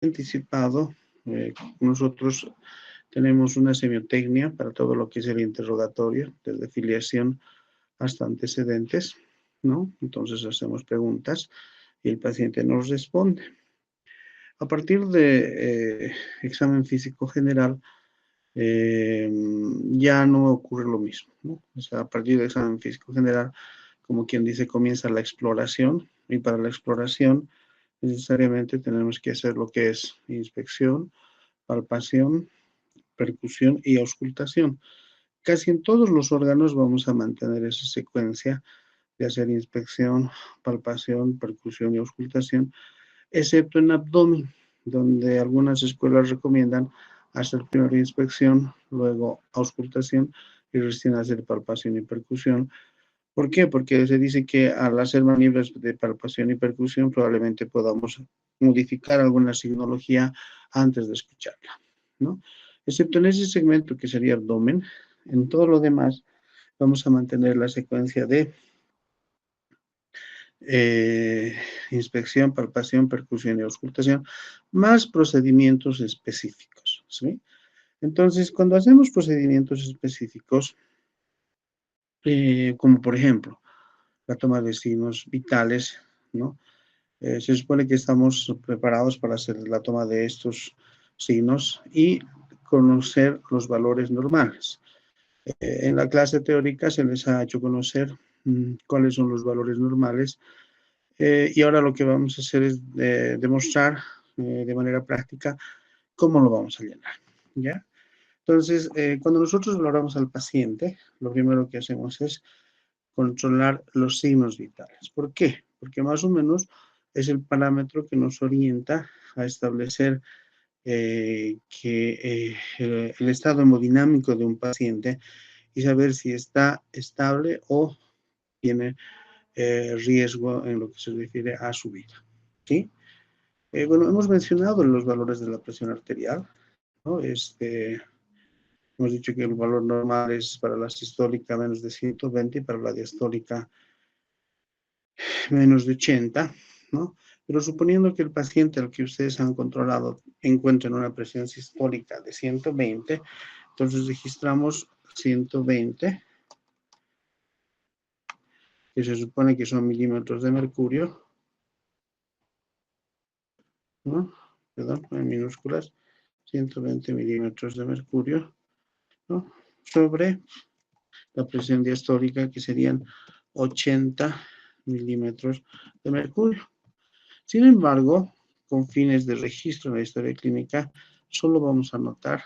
anticipado, nosotros tenemos una semiotecnia para todo lo que es el interrogatorio, desde filiación hasta antecedentes, ¿no? Entonces hacemos preguntas y el paciente nos responde. A partir de examen físico general, ya no ocurre lo mismo, ¿no? O sea, a partir del examen físico general, como quien dice, comienza la exploración, y para la exploración necesariamente tenemos que hacer lo que es inspección, palpación, percusión y auscultación. Casi en todos los órganos vamos a mantener esa secuencia de hacer inspección, palpación, percusión y auscultación, excepto en abdomen, donde algunas escuelas recomiendan hacer primero inspección, luego auscultación y recién hacer palpación y percusión. ¿Por qué? Porque se dice que al hacer maniobras de palpación y percusión probablemente podamos modificar alguna signología antes de escucharla, ¿no? Excepto en ese segmento que sería abdomen, en todo lo demás vamos a mantener la secuencia de inspección, palpación, percusión y auscultación, más procedimientos específicos, ¿sí? Entonces, cuando hacemos procedimientos específicos, como por ejemplo, la toma de signos vitales, ¿no? Se supone que estamos preparados para hacer la toma de estos signos y conocer los valores normales. En la clase teórica se les ha hecho conocer cuáles son los valores normales, y ahora lo que vamos a hacer es demostrar de manera práctica cómo lo vamos a llenar, ¿ya? Entonces, cuando nosotros valoramos al paciente, lo primero que hacemos es controlar los signos vitales. ¿Por qué? Porque más o menos es el parámetro que nos orienta a establecer el estado hemodinámico de un paciente y saber si está estable o tiene riesgo en lo que se refiere a su vida, ¿sí? Bueno, hemos mencionado los valores de la presión arterial, ¿no? Hemos dicho que el valor normal es para la sistólica menos de 120 y para la diastólica menos de 80, ¿no? Pero suponiendo que el paciente al que ustedes han controlado encuentre una presión sistólica de 120, entonces registramos 120, que se supone que son milímetros de mercurio, ¿no? Perdón, en minúsculas, 120 milímetros de mercurio, ¿no? Sobre la presión diastólica, que serían 80 milímetros de mercurio. Sin embargo, con fines de registro en la historia clínica, solo vamos a anotar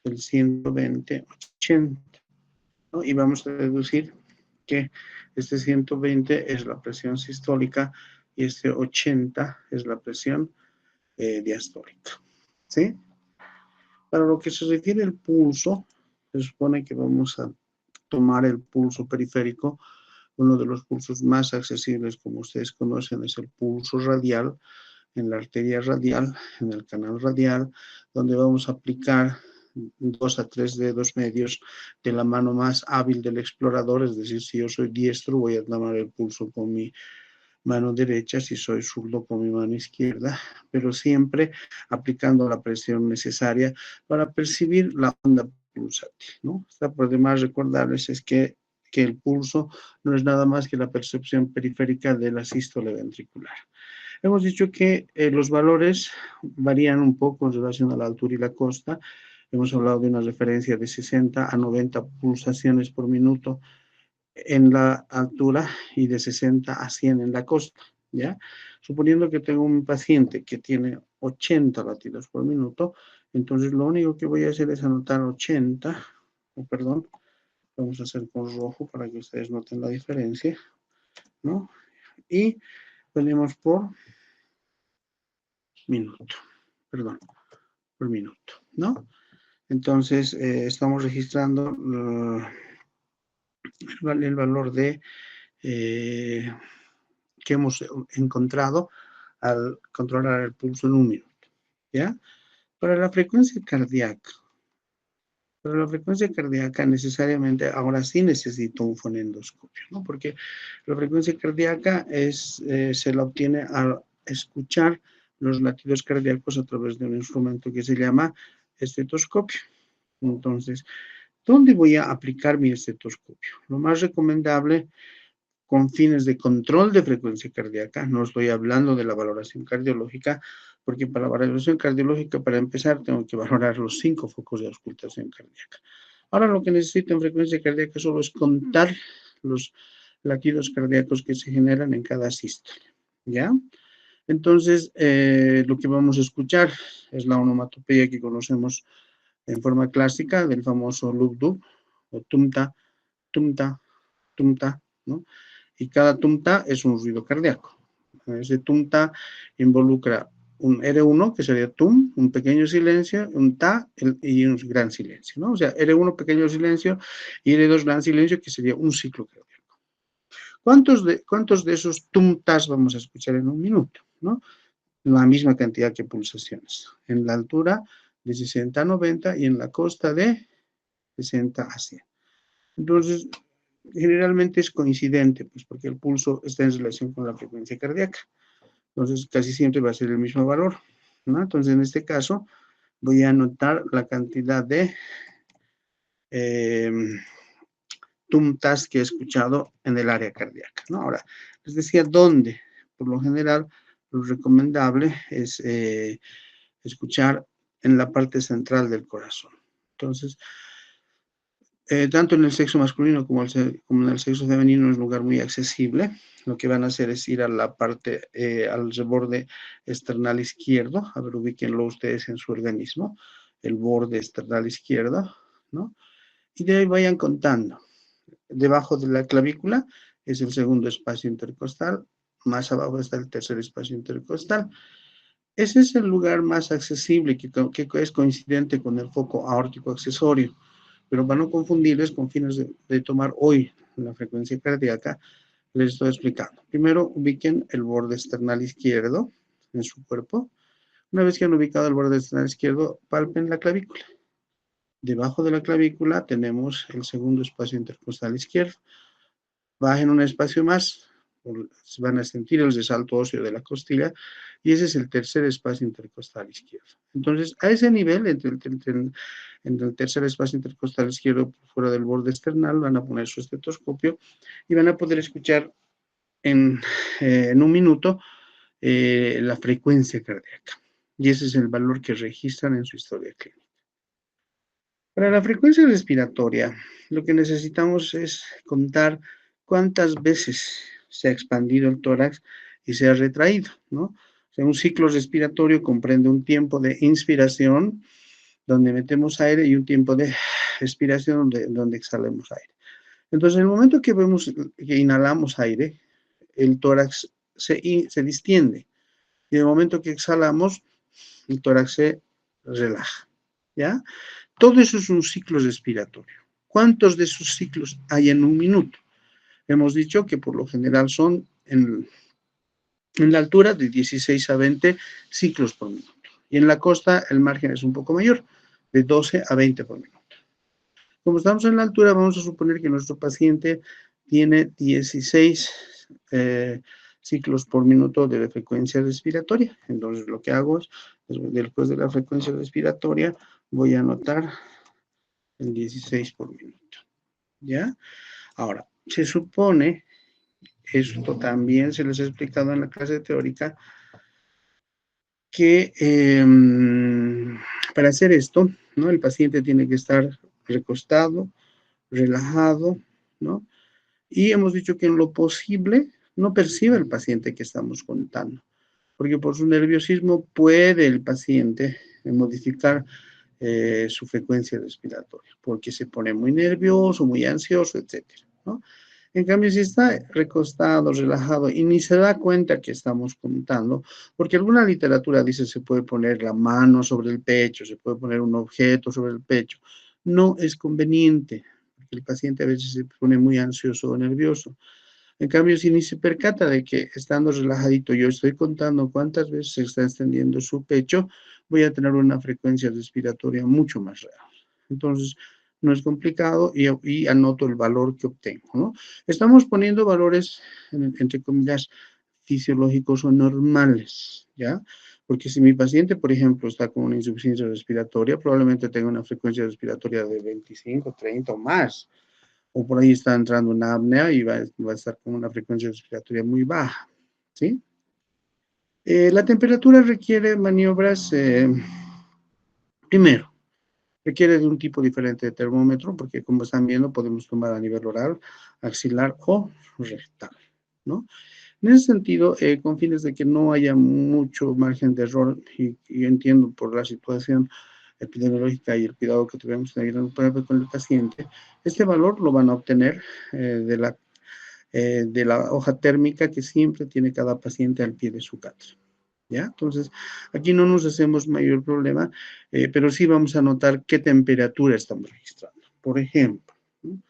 el 120-80, ¿no? Y vamos a deducir que este 120 es la presión sistólica y este 80 es la presión diastólica, ¿sí? Para lo que se refiere al pulso, se supone que vamos a tomar el pulso periférico. Uno de los pulsos más accesibles, como ustedes conocen, es el pulso radial, en la arteria radial, en el canal radial, donde vamos a aplicar 2 a 3 dedos medios de la mano más hábil del explorador. Es decir, si yo soy diestro, voy a tomar el pulso con mi mano derecha, si soy zurdo con mi mano izquierda, pero siempre aplicando la presión necesaria para percibir la onda pulsátil, ¿no? Está por demás recordarles es que el pulso no es nada más que la percepción periférica de la sístole ventricular. Hemos dicho que los valores varían un poco en relación a la altura y la costa. Hemos hablado de una referencia de 60 a 90 pulsaciones por minuto en la altura y de 60 a 100 en la costa, ¿ya? Suponiendo que tengo un paciente que tiene 80 latidos por minuto, entonces lo único que voy a hacer es anotar 80, perdón, vamos a hacer con rojo para que ustedes noten la diferencia, ¿no? Y ponemos por minuto, perdón, por minuto, ¿no? Entonces, estamos registrando el valor de que hemos encontrado al controlar el pulso en un minuto, ¿ya? Para la frecuencia cardíaca, necesariamente ahora sí necesito un fonendoscopio, ¿no? Porque la frecuencia cardíaca se la obtiene al escuchar los latidos cardíacos a través de un instrumento que se llama estetoscopio. Entonces, ¿dónde voy a aplicar mi estetoscopio? Lo más recomendable con fines de control de frecuencia cardíaca, no estoy hablando de la valoración cardiológica, porque para la valoración cardiológica, para empezar, tengo que valorar los 5 focos de auscultación cardíaca. Ahora lo que necesito en frecuencia cardíaca solo es contar los latidos cardíacos que se generan en cada sístole, ¿ya? Entonces, lo que vamos a escuchar es la onomatopeya que conocemos en forma clásica del famoso lub-dub, o tumta, tumta, tumta, ¿no? Y cada tumta es un ruido cardíaco. Ese tumta involucra un R1, que sería tum, un pequeño silencio, un ta y un gran silencio, ¿no? O sea, R1, pequeño silencio, y R2, gran silencio, que sería un ciclo cardíaco. ¿Cuántos de esos tumtas vamos a escuchar en un minuto, ¿no? La misma cantidad que pulsaciones. En la altura de 60 a 90 y en la costa de 60 a 100. Entonces, generalmente es coincidente, pues porque el pulso está en relación con la frecuencia cardíaca. Entonces, casi siempre va a ser el mismo valor, ¿no? Entonces, en este caso, voy a anotar la cantidad de tumtas que he escuchado en el área cardíaca, ¿no? Ahora, les decía dónde. Por lo general, lo recomendable es escuchar en la parte central del corazón. Entonces, tanto en el sexo masculino como en el sexo femenino es un lugar muy accesible. Lo que van a hacer es ir a la parte, al reborde external izquierdo. A ver, ubíquenlo ustedes en su organismo. El borde external izquierdo, ¿no? Y de ahí vayan contando. Debajo de la clavícula es el segundo espacio intercostal. Más abajo está el tercer espacio intercostal. Ese es el lugar más accesible que es coincidente con el foco aórtico accesorio. Pero para no confundirles con fines de tomar hoy la frecuencia cardíaca, les estoy explicando. Primero, ubiquen el borde external izquierdo en su cuerpo. Una vez que han ubicado el borde external izquierdo, palpen la clavícula. Debajo de la clavícula tenemos el segundo espacio intercostal izquierdo. Bajen un espacio más, van a sentir el resalto óseo de la costilla, y ese es el tercer espacio intercostal izquierdo. Entonces, a ese nivel, entre el tercer espacio intercostal izquierdo fuera del borde external, van a poner su estetoscopio y van a poder escuchar en un minuto la frecuencia cardíaca. Y ese es el valor que registran en su historia clínica. Para la frecuencia respiratoria, lo que necesitamos es contar cuántas veces se ha expandido el tórax y se ha retraído, ¿no? O sea, un ciclo respiratorio comprende un tiempo de inspiración, donde metemos aire, y un tiempo de expiración, donde exhalamos aire. Entonces, en el momento que vemos que inhalamos aire, el tórax se distiende. Y en el momento que exhalamos, el tórax se relaja, ¿ya? Todo eso es un ciclo respiratorio. ¿Cuántos de esos ciclos hay en un minuto? Hemos dicho que por lo general son en la altura de 16 a 20 ciclos por minuto. Y en la costa el margen es un poco mayor, de 12 a 20 por minuto. Como estamos en la altura, vamos a suponer que nuestro paciente tiene 16 ciclos por minuto de frecuencia respiratoria. Entonces, lo que hago es, después de la frecuencia respiratoria, voy a anotar el 16 por minuto, ¿ya? Ahora, se supone, esto también se les ha explicado en la clase teórica, que para hacer esto, ¿no? El paciente tiene que estar recostado, relajado, ¿no? Y hemos dicho que en lo posible no percibe el paciente que estamos contando, porque por su nerviosismo puede el paciente modificar su frecuencia respiratoria, porque se pone muy nervioso, muy ansioso, etcétera, ¿no? En cambio, si está recostado, relajado y ni se da cuenta que estamos contando, porque alguna literatura dice se puede poner la mano sobre el pecho, se puede poner un objeto sobre el pecho, no es conveniente, porque el paciente a veces se pone muy ansioso o nervioso. En cambio, si ni se percata de que estando relajadito yo estoy contando cuántas veces se está extendiendo su pecho, voy a tener una frecuencia respiratoria mucho más real. Entonces, no es complicado y anoto el valor que obtengo, ¿no? Estamos poniendo valores, entre comillas, fisiológicos o normales, ¿ya? Porque si mi paciente, por ejemplo, está con una insuficiencia respiratoria, probablemente tenga una frecuencia respiratoria de 25, 30 o más. O por ahí está entrando una apnea y va a estar con una frecuencia respiratoria muy baja, ¿sí? La temperatura requiere maniobras, primero, requiere de un tipo diferente de termómetro, porque como están viendo, podemos tomar a nivel oral, axilar o rectal, ¿no? En ese sentido, con fines de que no haya mucho margen de error, y entiendo por la situación epidemiológica y el cuidado que tuvimos que tener con el paciente, este valor lo van a obtener de la hoja térmica que siempre tiene cada paciente al pie de su cátedra. ¿Ya? Entonces, aquí no nos hacemos mayor problema, pero sí vamos a notar qué temperatura estamos registrando. Por ejemplo, ¿no?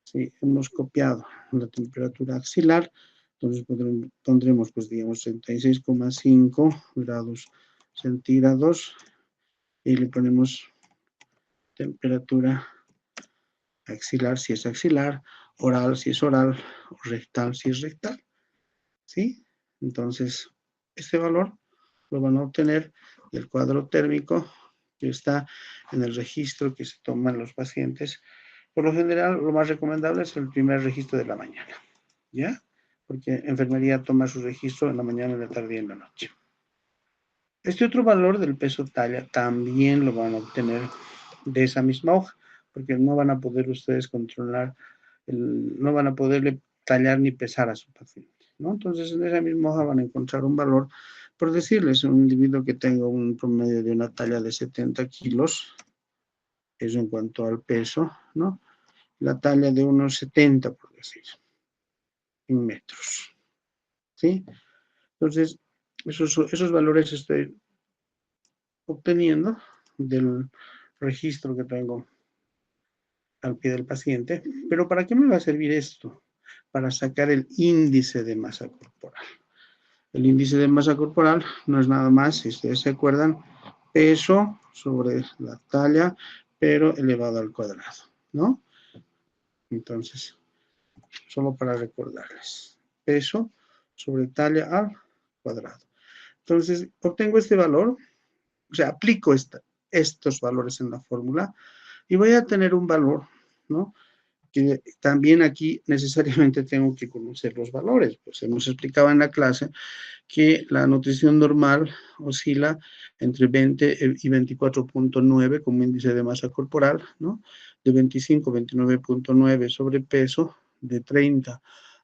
Si hemos copiado la temperatura axilar, entonces pondremos, pues digamos, 36,5 grados centígrados y le ponemos temperatura axilar si es axilar, oral si es oral, rectal si es rectal, ¿sí? Entonces, este valor lo van a obtener del cuadro térmico que está en el registro que se toman los pacientes. Por lo general, lo más recomendable es el primer registro de la mañana, ¿ya? Porque enfermería toma su registro en la mañana, en la tarde y en la noche. Este otro valor del peso talla también lo van a obtener de esa misma hoja, porque no van a poder ustedes controlar, no van a poderle tallar ni pesar a su paciente, ¿no? Entonces, en esa misma hoja van a encontrar un valor, por decirles, un individuo que tenga un promedio de una talla de 70 kilos, eso en cuanto al peso, ¿no? La talla de unos 70, por decir, en metros, ¿sí? Entonces, esos valores estoy obteniendo del registro que tengo al pie del paciente. Pero ¿para qué me va a servir esto? Para sacar el índice de masa corporal. El índice de masa corporal no es nada más, si ustedes se acuerdan, peso sobre la talla, pero elevado al cuadrado, ¿no? Entonces, solo para recordarles, peso sobre talla al cuadrado. Entonces, obtengo este valor, o sea, aplico estos valores en la fórmula y voy a tener un valor, ¿no? Que también aquí necesariamente tengo que conocer los valores, pues hemos explicado en la clase que la nutrición normal oscila entre 20 y 24,9 como índice de masa corporal, ¿no? De 25 a 29,9 sobrepeso, de 30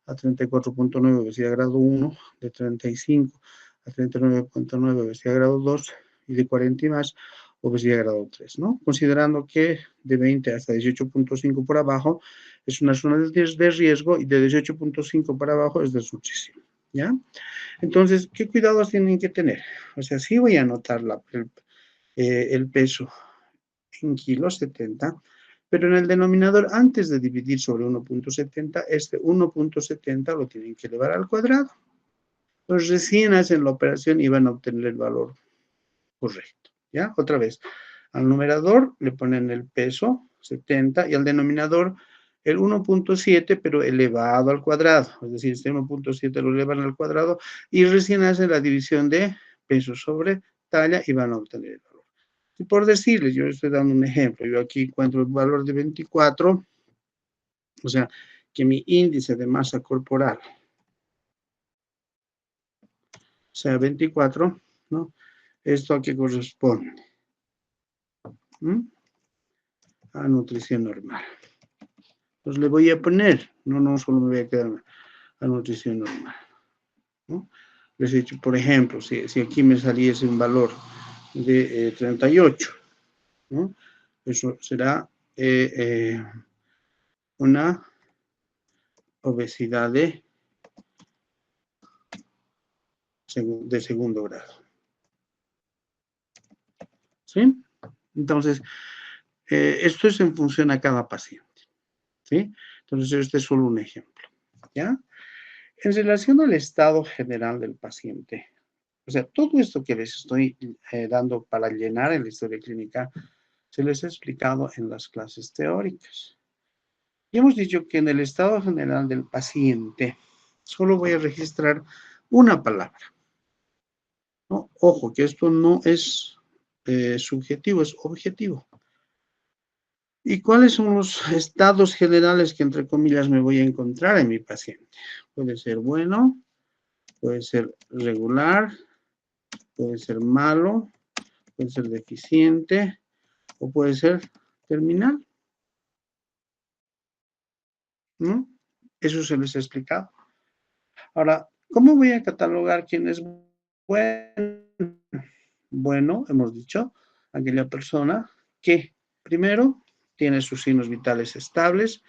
a 34,9 obesidad grado 1, de 35 a 39,9 obesidad grado 2 y de 40 y más obesidad grado 3, ¿no? Considerando que de 20 hasta 18,5 por abajo es una zona de riesgo y de 18,5 para abajo es desnutrición, ¿ya? Entonces, ¿qué cuidados tienen que tener? O sea, sí voy a anotar el peso en kilos, 70, pero en el denominador, antes de dividir sobre 1,70, este 1,70 lo tienen que elevar al cuadrado. Entonces, recién hacen la operación y van a obtener el valor correcto, ¿ya? Otra vez, al numerador le ponen el peso, 70, y al denominador el 1,7, pero elevado al cuadrado. Es decir, este 1,7 lo elevan al cuadrado y recién hacen la división de peso sobre talla y van a obtener el valor. Y por decirles, yo estoy dando un ejemplo. Yo aquí encuentro el valor de 24, o sea, que mi índice de masa corporal sea 24, ¿no? ¿Esto a qué corresponde? ¿Mm? A nutrición normal. Pues le voy a poner, no solo me voy a quedar a nutrición normal, ¿no? Les he dicho, por ejemplo, si aquí me saliese un valor de 38, ¿no? Eso será una obesidad de segundo grado, ¿sí? Entonces, esto es en función a cada paciente, ¿sí? Entonces, este es solo un ejemplo, ¿ya? En relación al estado general del paciente, o sea, todo esto que les estoy dando para llenar en la historia clínica, se les ha explicado en las clases teóricas. Y hemos dicho que en el estado general del paciente solo voy a registrar una palabra. ¿no? Ojo, que esto no es subjetivo, es objetivo. ¿Y cuáles son los estados generales que, entre comillas, me voy a encontrar en mi paciente? Puede ser bueno, puede ser regular, puede ser malo, puede ser deficiente o puede ser terminal, ¿no? Eso se les ha explicado. Ahora, ¿cómo voy a catalogar quién es bueno? Bueno, hemos dicho, aquella persona que, primero, tiene sus signos vitales estables,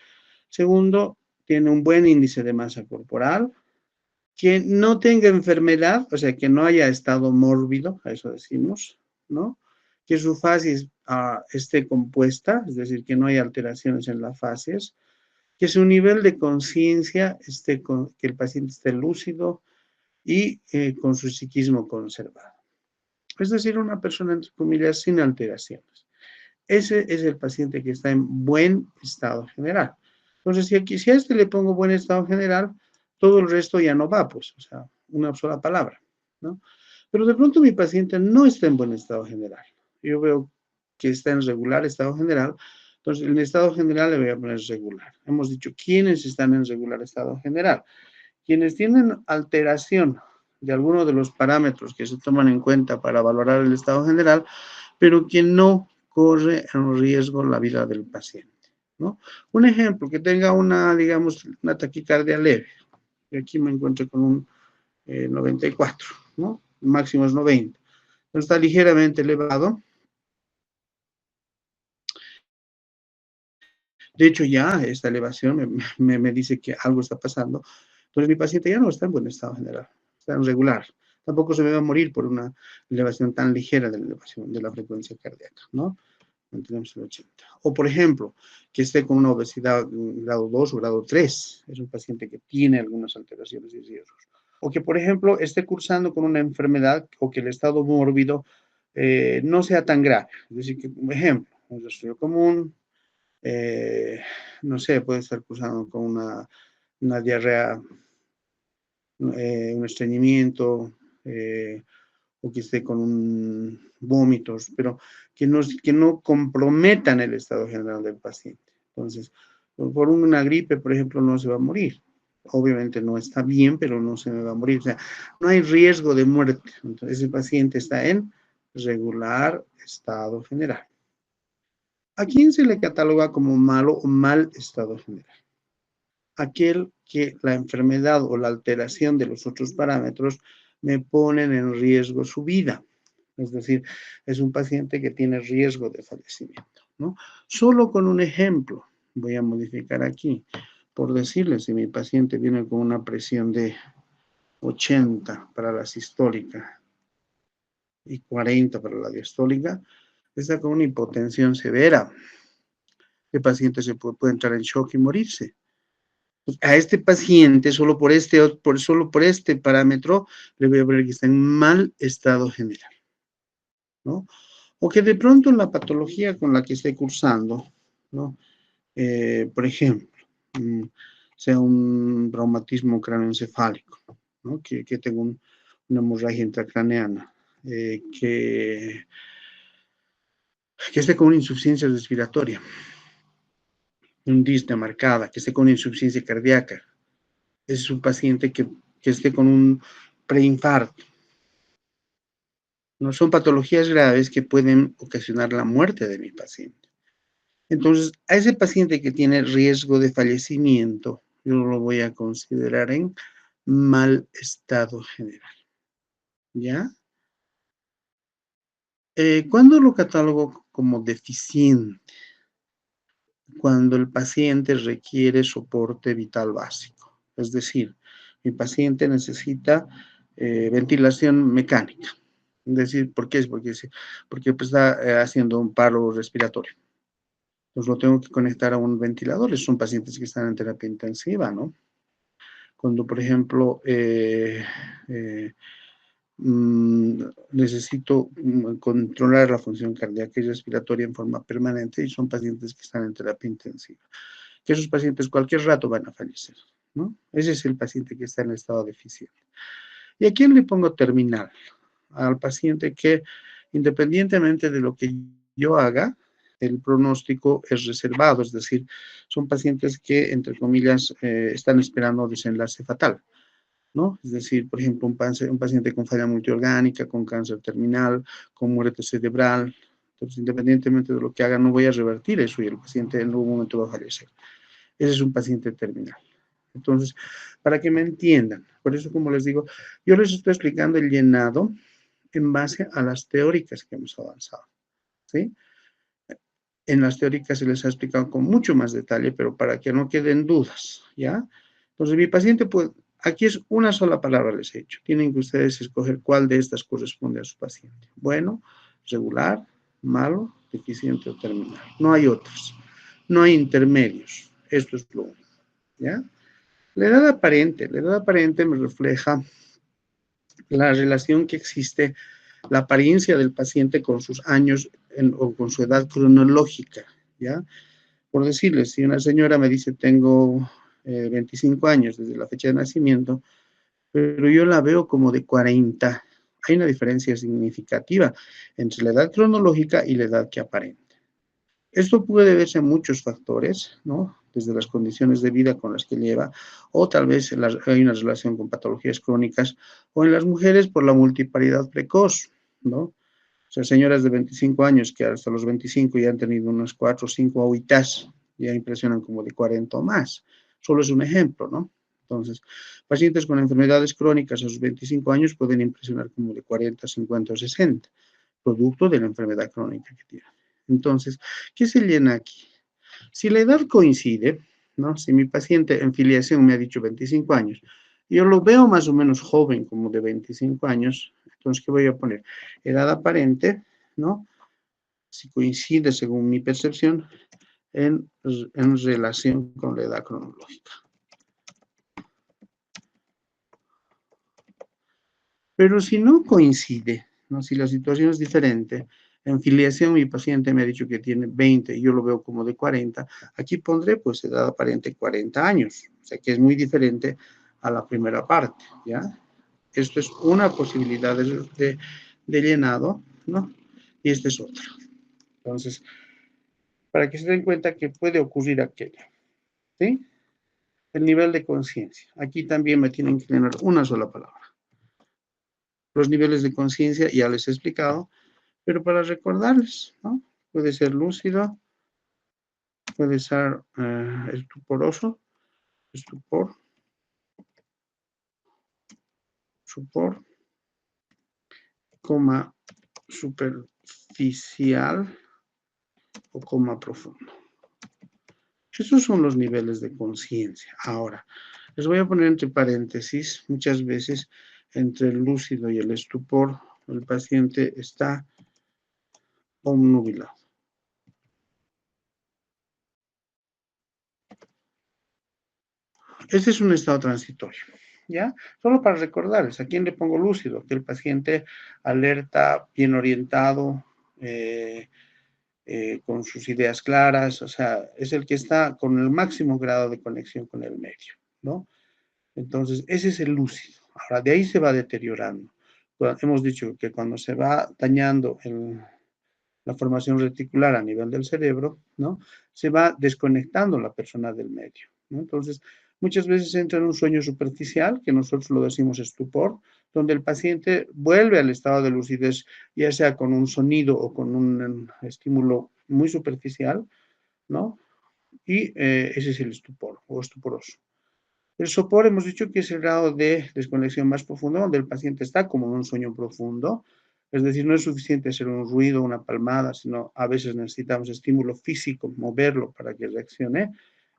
segundo, tiene un buen índice de masa corporal, que no tenga enfermedad, o sea, que no haya estado mórbido, a eso decimos, ¿no? Que su fases esté compuesta, es decir, que no haya alteraciones en las fases, que su nivel de conciencia esté, que el paciente esté lúcido y con su psiquismo conservado. Es decir, una persona, entre comillas, sin alteraciones. Ese es el paciente que está en buen estado general. Entonces, si a este le pongo buen estado general, todo el resto ya no va, pues, o sea, una sola palabra, ¿no? Pero de pronto mi paciente no está en buen estado general. Yo veo que está en regular estado general, entonces en estado general le voy a poner regular. Hemos dicho quiénes están en regular estado general. Quienes tienen alteración de alguno de los parámetros que se toman en cuenta para valorar el estado general, pero que no corre en riesgo la vida del paciente, ¿no? Un ejemplo, que tenga una, digamos, una taquicardia leve. Y aquí me encuentro con un 94, ¿no? El máximo es 90. Entonces está ligeramente elevado. De hecho, ya esta elevación me dice que algo está pasando. Entonces mi paciente ya no está en buen estado general, está en regular. Tampoco se me va a morir por una elevación tan ligera de la elevación de la frecuencia cardíaca, ¿no? Mantenemos el 80. O, por ejemplo, que esté con una obesidad grado 2 o grado 3. Es un paciente que tiene algunas alteraciones y riesgos. O que, por ejemplo, esté cursando con una enfermedad o que el estado mórbido no sea tan grave. Es decir, que, por ejemplo, un resfriado común, no sé, puede estar cursando con una diarrea, un estreñimiento, o que esté con vómitos, pero que no comprometan el estado general del paciente. Entonces, por una gripe, por ejemplo, no se va a morir. Obviamente no está bien, pero no se me va a morir. O sea, no hay riesgo de muerte. Entonces, ese paciente está en regular estado general. ¿A quién se le cataloga como malo o mal estado general? Aquel que la enfermedad o la alteración de los otros parámetros me ponen en riesgo su vida. Es decir, es un paciente que tiene riesgo de fallecimiento, ¿no? Solo con un ejemplo, voy a modificar aquí, por decirle, si mi paciente viene con una presión de 80 para la sistólica y 40 para la diastólica, está con una hipotensión severa. El paciente puede entrar en shock y morirse. A este paciente, solo por este parámetro, le voy a ver que está en mal estado general, ¿no? O que de pronto en la patología con la que esté cursando, ¿no? Por ejemplo, sea un traumatismo craneoencefálico, ¿no? Que tenga una hemorragia intracraneana, que esté con una insuficiencia respiratoria, un disnea marcada, que esté con una insuficiencia cardíaca. Ese es un paciente que esté con un preinfarto. No son patologías graves que pueden ocasionar la muerte de mi paciente. Entonces, a ese paciente que tiene riesgo de fallecimiento, yo lo voy a considerar en mal estado general. ¿Ya? ¿Cuándo lo catalogo como deficiente? Cuando el paciente requiere soporte vital básico. Es decir, mi paciente necesita ventilación mecánica. Es decir, ¿por qué? Porque pues, está haciendo un paro respiratorio. Pues lo tengo que conectar a un ventilador. Son pacientes que están en terapia intensiva, ¿no? Cuando, por ejemplo, necesito controlar la función cardíaca y respiratoria en forma permanente y son pacientes que están en terapia intensiva. Que esos pacientes cualquier rato van a fallecer, ¿no? Ese es el paciente que está en estado deficiente. ¿Y a quién le pongo terminal? al paciente que independientemente de lo que yo haga, el pronóstico es reservado, es decir, son pacientes que, entre comillas, están esperando desenlace fatal, ¿no? Es decir, por ejemplo, un paciente con falla multiorgánica, con cáncer terminal, con muerte cerebral. Entonces, independientemente de lo que haga, no voy a revertir eso y el paciente en algún momento va a fallecer. Ese es un paciente terminal. Entonces, para que me entiendan, por eso, como les digo, yo les estoy explicando el llenado en base a las teóricas que hemos avanzado, ¿sí? En las teóricas se les ha explicado con mucho más detalle, pero para que no queden dudas, ¿ya? Entonces, mi paciente puede, aquí es una sola palabra les he hecho. Tienen que ustedes escoger cuál de estas corresponde a su paciente. Bueno, regular, malo, deficiente o terminal. No hay otros. No hay intermedios. Esto es lo único, ¿ya? La edad aparente me refleja la relación que existe, la apariencia del paciente con sus años o con su edad cronológica, ¿ya? Por decirles, si una señora me dice tengo 25 años desde la fecha de nacimiento, pero yo la veo como de 40, hay una diferencia significativa entre la edad cronológica y la edad que aparenta. Esto puede verse en muchos factores, ¿no? Desde las condiciones de vida con las que lleva, o tal vez hay una relación con patologías crónicas, o en las mujeres por la multiparidad precoz, ¿no? O sea, señoras de 25 años que hasta los 25 ya han tenido unas 4 o 5 aguitas, ya impresionan como de 40 o más. Solo es un ejemplo, ¿no? Entonces, pacientes con enfermedades crónicas a sus 25 años pueden impresionar como de 40, 50 o 60, producto de la enfermedad crónica que tienen. Entonces, ¿qué se llena aquí? Si la edad coincide, ¿no? Si mi paciente en filiación me ha dicho 25 años, yo lo veo más o menos joven, como de 25 años, entonces, ¿qué voy a poner? Edad aparente, ¿no? Si coincide, según mi percepción, en relación con la edad cronológica. Pero si no coincide, ¿no? Si la situación es diferente, en filiación mi paciente me ha dicho que tiene 20 y yo lo veo como de 40, aquí pondré pues edad aparente 40 años, o sea que es muy diferente a la primera parte, ¿ya? Esto es una posibilidad de llenado, ¿no? Y esta es otra. Entonces, para que se den cuenta que puede ocurrir aquello, ¿sí? El nivel de conciencia. Aquí también me tienen que llenar una sola palabra. Los niveles de conciencia ya les he explicado, pero para recordarles, ¿no? Puede ser lúcido, puede ser estuporoso, estupor, supor, coma superficial o coma profundo. Esos son los niveles de conciencia. Ahora, les voy a poner entre paréntesis, muchas veces entre el lúcido y el estupor, el paciente está obnubilado. Este es un estado transitorio, ¿ya? Solo para recordarles, ¿a quién le pongo lúcido? Que el paciente alerta, bien orientado, con sus ideas claras, o sea, es el que está con el máximo grado de conexión con el medio, ¿no? Entonces, ese es el lúcido. Ahora, de ahí se va deteriorando. Hemos dicho que cuando se va dañando la formación reticular a nivel del cerebro, ¿no? Se va desconectando la persona del medio, ¿no? Entonces, muchas veces entra en un sueño superficial, que nosotros lo decimos estupor, donde el paciente vuelve al estado de lucidez, ya sea con un sonido o con un estímulo muy superficial, ¿no? Y ese es el estupor o estuporoso. El sopor hemos dicho que es el grado de desconexión más profundo, donde el paciente está como en un sueño profundo, es decir, no es suficiente hacer un ruido, una palmada, sino a veces necesitamos estímulo físico, moverlo para que reaccione,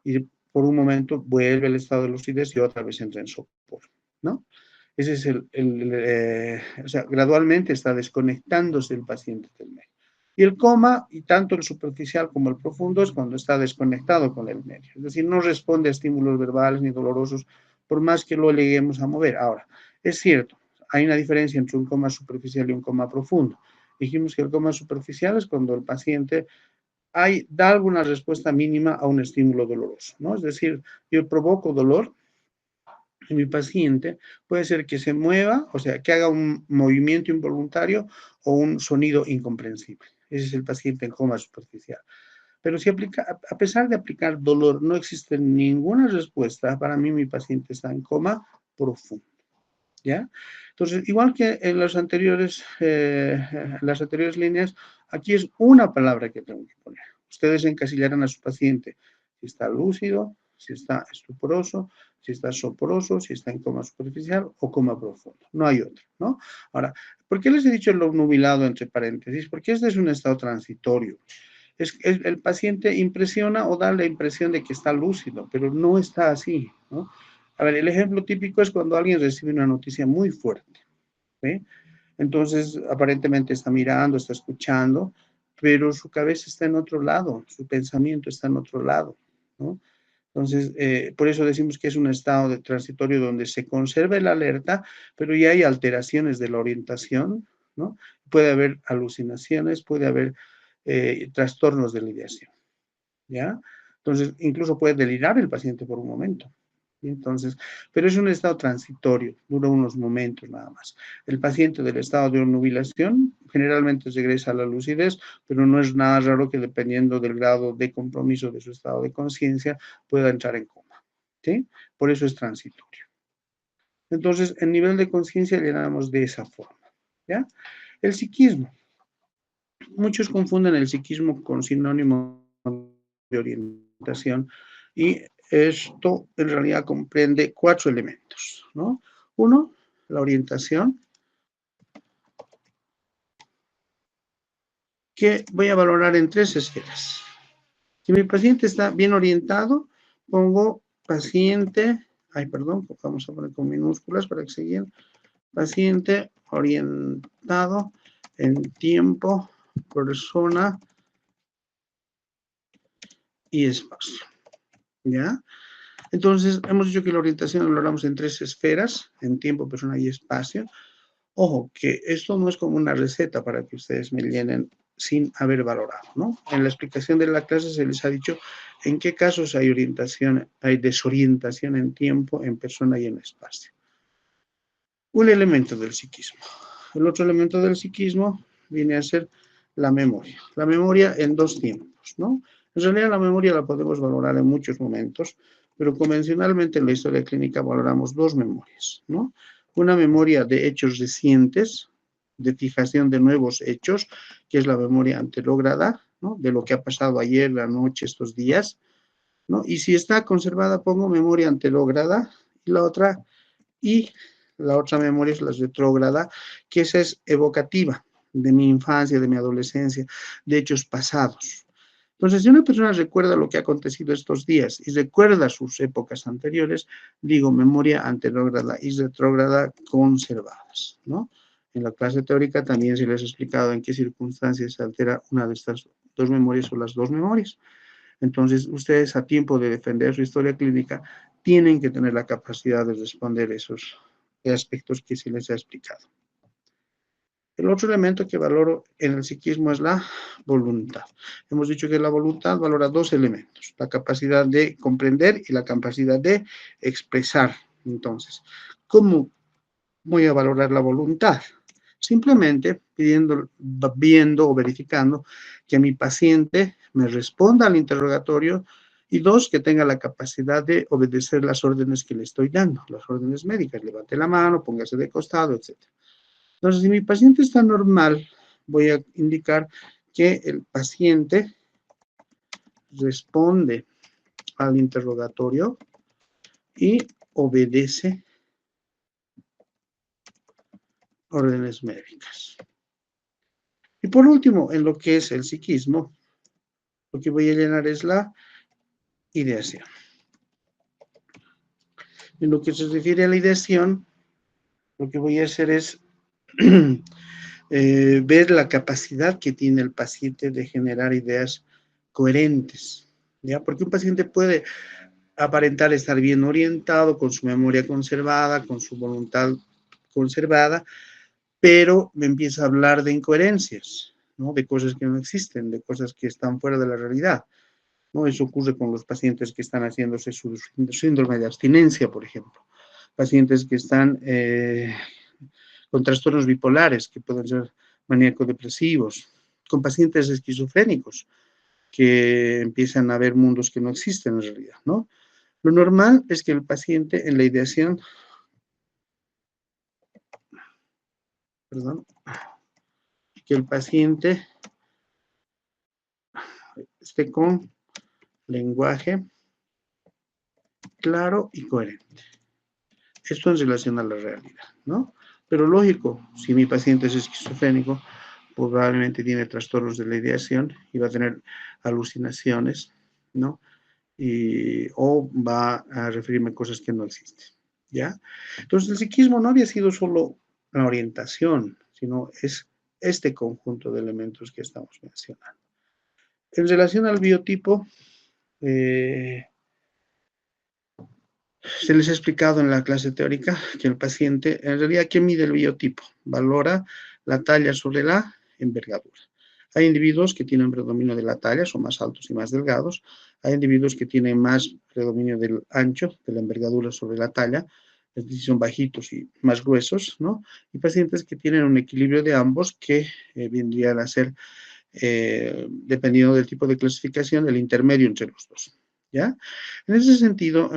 y por un momento vuelve al estado de lucidez y otra vez entra en sopor, ¿no? Ese es o sea, gradualmente está desconectándose el paciente del medio. Y el coma, y tanto el superficial como el profundo, es cuando está desconectado con el medio. Es decir, no responde a estímulos verbales ni dolorosos, por más que lo lleguemos a mover. Ahora, es cierto, hay una diferencia entre un coma superficial y un coma profundo. Dijimos que el coma superficial es cuando el paciente da alguna respuesta mínima a un estímulo doloroso, ¿no? Es decir, yo provoco dolor en mi paciente puede ser que se mueva, o sea, que haga un movimiento involuntario o un sonido incomprensible. Ese es el paciente en coma superficial. Pero si aplica, a pesar de aplicar dolor, no existe ninguna respuesta, para mí mi paciente está en coma profundo. ¿Ya? Entonces, igual que en las anteriores líneas, aquí es una palabra que tengo que poner. Ustedes encasillarán a su paciente si está lúcido, si está estuporoso, si está soporoso, si está en coma superficial o coma profundo. No hay otro, ¿no? Ahora, ¿por qué les he dicho lo nubilado entre paréntesis? Porque este es un estado transitorio. El paciente impresiona o da la impresión de que está lúcido, pero no está así, ¿no? A ver, el ejemplo típico es cuando alguien recibe una noticia muy fuerte, ¿sí? Entonces, aparentemente está mirando, está escuchando, pero su cabeza está en otro lado, su pensamiento está en otro lado, ¿no? Entonces, por eso decimos que es un estado de transitorio donde se conserva el alerta, pero ya hay alteraciones de la orientación, ¿no? Puede haber alucinaciones, puede haber trastornos de la ideación, ¿ya? Entonces, incluso puede delirar el paciente por un momento. Entonces, pero es un estado transitorio, dura unos momentos nada más. El paciente del estado de obnubilación generalmente regresa a la lucidez, pero no es nada raro que dependiendo del grado de compromiso de su estado de conciencia pueda entrar en coma, ¿sí? Por eso es transitorio. Entonces, el nivel de conciencia le damos de esa forma, ¿ya? El psiquismo. Muchos confunden el psiquismo con sinónimo de orientación y esto en realidad comprende 4 elementos, ¿no? Uno, la orientación, que voy a valorar en 3 esferas. Si mi paciente está bien orientado, pongo paciente, vamos a poner con minúsculas para que se guíen, paciente orientado en tiempo, persona y espacio, ¿ya? Entonces, hemos dicho que la orientación la valoramos en 3 esferas, en tiempo, persona y espacio. Ojo, que esto no es como una receta para que ustedes me llenen sin haber valorado, ¿no? En la explicación de la clase se les ha dicho en qué casos hay orientación, hay desorientación en tiempo, en persona y en espacio. Un elemento del psiquismo. El otro elemento del psiquismo viene a ser la memoria. La memoria en 2 tiempos, ¿no? En realidad la memoria la podemos valorar en muchos momentos, pero convencionalmente en la historia clínica valoramos 2 memorias, ¿no? Una memoria de hechos recientes, de fijación de nuevos hechos, que es la memoria anterógrada, ¿no? De lo que ha pasado ayer, la noche, estos días, ¿no? Y si está conservada, pongo memoria anterógrada, y la otra memoria es la retrógrada, que esa es evocativa de mi infancia, de mi adolescencia, de hechos pasados. Entonces, si una persona recuerda lo que ha acontecido estos días y recuerda sus épocas anteriores, digo memoria anterógrada y retrógrada conservadas, ¿no? En la clase teórica también se les ha explicado en qué circunstancias se altera una de estas 2 memorias o las 2 memorias. Entonces, ustedes a tiempo de defender su historia clínica tienen que tener la capacidad de responder esos aspectos que se les ha explicado. El otro elemento que valoro en el psiquismo es la voluntad. Hemos dicho que la voluntad valora 2 elementos, la capacidad de comprender y la capacidad de expresar. Entonces, ¿cómo voy a valorar la voluntad? Simplemente viendo o verificando que mi paciente me responda al interrogatorio y 2, que tenga la capacidad de obedecer las órdenes que le estoy dando, las órdenes médicas, levante la mano, póngase de costado, etc. Entonces, si mi paciente está normal, voy a indicar que el paciente responde al interrogatorio y obedece órdenes médicas. Y por último, en lo que es el psiquismo, lo que voy a llenar es la ideación. En lo que se refiere a la ideación, lo que voy a hacer es ver la capacidad que tiene el paciente de generar ideas coherentes, ¿ya? Porque un paciente puede aparentar estar bien orientado, con su memoria conservada, con su voluntad conservada, pero me empieza a hablar de incoherencias, ¿no? De cosas que no existen, de cosas que están fuera de la realidad, ¿no? Eso ocurre con los pacientes que están haciéndose su síndrome de abstinencia, por ejemplo. pacientes que están con trastornos bipolares, que pueden ser maníaco-depresivos, con pacientes esquizofrénicos, que empiezan a ver mundos que no existen en realidad, ¿no? Lo normal es que el paciente en la ideación, perdón, que el paciente esté con lenguaje claro y coherente. Esto en relación a la realidad, ¿no? Pero lógico, si mi paciente es esquizofrénico, probablemente tiene trastornos de la ideación y va a tener alucinaciones, ¿no? O va a referirme a cosas que no existen, ¿ya? Entonces, el psiquismo no había sido solo la orientación, sino es este conjunto de elementos que estamos mencionando. En relación al biotipo, se les ha explicado en la clase teórica que el paciente, en realidad, ¿qué mide el biotipo? Valora la talla sobre la envergadura. Hay individuos que tienen predominio de la talla, son más altos y más delgados. Hay individuos que tienen más predominio del ancho, de la envergadura sobre la talla, es decir, son bajitos y más gruesos, ¿no? Y pacientes que tienen un equilibrio de ambos que vendrían a ser, dependiendo del tipo de clasificación, el intermedio entre los dos. ¿Ya? En ese sentido,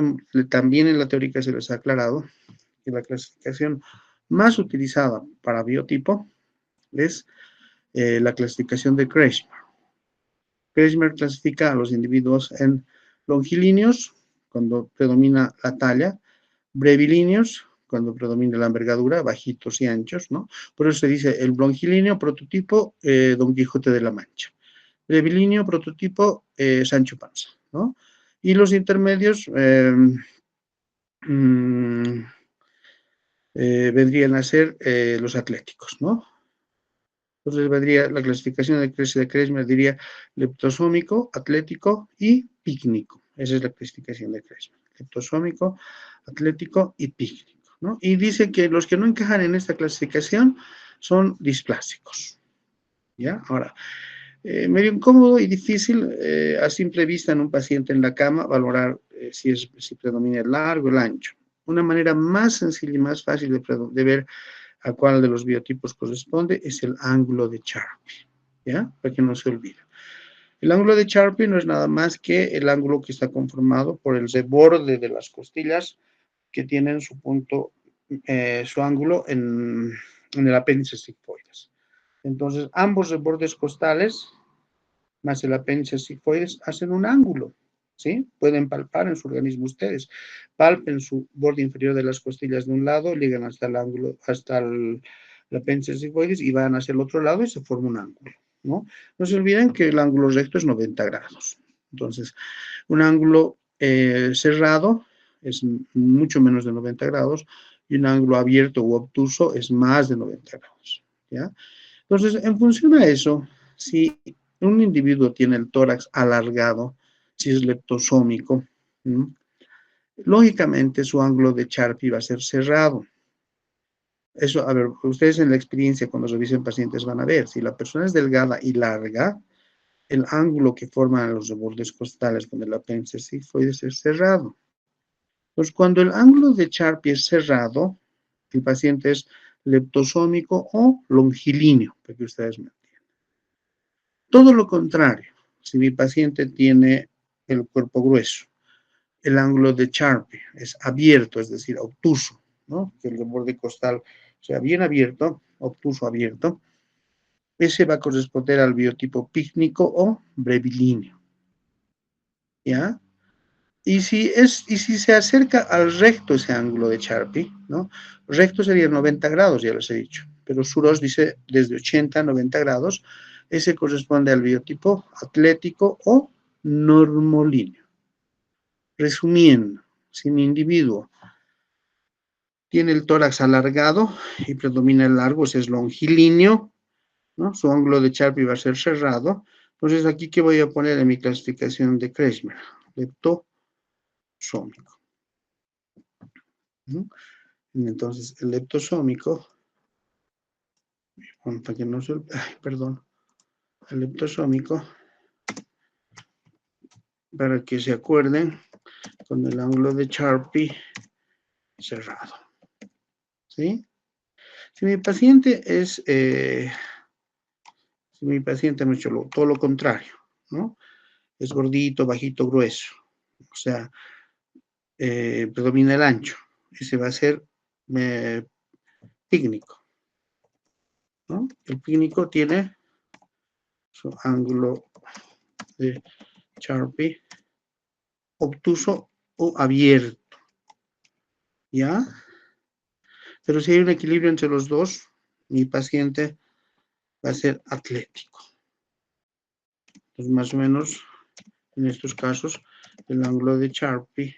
también en la teórica se les ha aclarado que la clasificación más utilizada para biotipo es la clasificación de Kretschmer. Kretschmer clasifica a los individuos en longilíneos, cuando predomina la talla, brevilíneos, cuando predomina la envergadura, bajitos y anchos, ¿no? Por eso se dice el longilíneo prototipo Don Quijote de la Mancha. Brevilíneo prototipo Sancho Panza, ¿no? Y los intermedios vendrían a ser los atléticos, ¿no? Entonces vendría la clasificación de Kretschmer, diría leptosómico, atlético y pícnico. Esa es la clasificación de Kretschmer. Leptosómico, atlético y pícnico, ¿no? Y dice que los que no encajan en esta clasificación son displásicos, ¿ya? Ahora, medio incómodo y difícil a simple vista en un paciente en la cama valorar si predomina el largo o el ancho. Una manera más sencilla y más fácil de ver a cuál de los biotipos corresponde es el ángulo de Charpy, ¿ya? Para que no se olvide. El ángulo de Charpy no es nada más que el ángulo que está conformado por el reborde de las costillas que tienen su punto, su ángulo en el apéndice sigmoides. Entonces, ambos rebordes costales más el apéndice sigmoides hacen un ángulo, ¿sí? Pueden palpar en su organismo ustedes. Palpen su borde inferior de las costillas de un lado, llegan hasta el ángulo, hasta el apéndice sigmoides y van hacia el otro lado y se forma un ángulo, ¿no? No se olviden que el ángulo recto es 90 grados. Entonces, un ángulo cerrado es mucho menos de 90 grados y un ángulo abierto u obtuso es más de 90 grados, ¿ya? Entonces, en función a eso, si un individuo tiene el tórax alargado, si es leptosómico, ¿no? Lógicamente su ángulo de Charpy va a ser cerrado. Eso, a ver, ustedes en la experiencia cuando revisen pacientes van a ver, si la persona es delgada y larga, el ángulo que forman los rebordes costales con el apéndice sigmoides es cerrado. Entonces, cuando el ángulo de Charpy es cerrado, el paciente es leptosómico o longilíneo, para que ustedes me entiendan. Todo lo contrario, si mi paciente tiene el cuerpo grueso, el ángulo de Charpy es abierto, es decir, obtuso, ¿no? Que el borde costal sea bien abierto, obtuso abierto, ese va a corresponder al biotipo pícnico o brevilíneo, ¿ya? Y si se acerca al recto ese ángulo de Charpy, ¿no? Recto sería 90 grados, ya les he dicho, pero Suros dice desde 80 a 90 grados, ese corresponde al biotipo atlético o normolíneo. Resumiendo, si mi individuo tiene el tórax alargado y predomina el largo, ese es longilíneo, ¿no? Su ángulo de Charpy va a ser cerrado. Entonces, aquí, ¿qué voy a poner en mi clasificación de Kretschmer? Leptosómico, ¿no? Entonces, el leptosómico, para que no se, perdón, el leptosómico, para que se acuerden, con el ángulo de Charpy cerrado. ¿Sí? Si mi paciente es, si mi paciente no ha hecho todo lo contrario, ¿no? Es gordito, bajito, grueso, o sea, predomina el ancho, ese va a ser pícnico, ¿no? El pícnico tiene su ángulo de Charpy obtuso o abierto, ¿ya? Pero si hay un equilibrio entre los dos, mi paciente va a ser atlético. Entonces, más o menos, en estos casos, el ángulo de Charpy,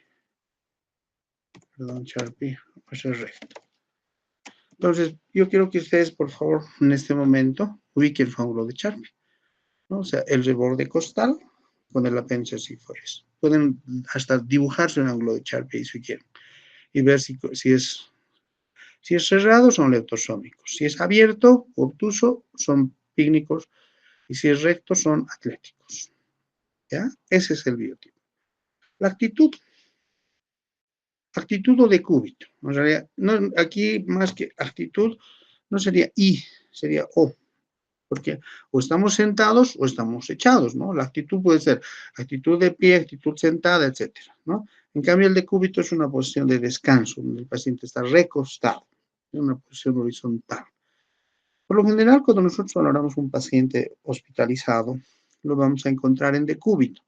va a ser recto. Entonces, yo quiero que ustedes, por favor, en este momento, ubiquen su ángulo de Charpy, ¿no? O sea, el reborde costal con el apéndice sigmoides. Pueden hasta dibujarse un ángulo de Charpy si quieren y ver si es cerrado, son leptosómicos. Si es abierto, obtuso, son pícnicos. Y si es recto, son atléticos. ¿Ya? Ese es el biotipo. La actitud. Actitud o decúbito. En realidad, no, aquí más que actitud, no sería I, sería O. Porque o estamos sentados o estamos echados, ¿no? La actitud puede ser actitud de pie, actitud sentada, etcétera, ¿no? En cambio, el decúbito es una posición de descanso, donde el paciente está recostado, en una posición horizontal. Por lo general, cuando nosotros valoramos un paciente hospitalizado, lo vamos a encontrar en decúbito.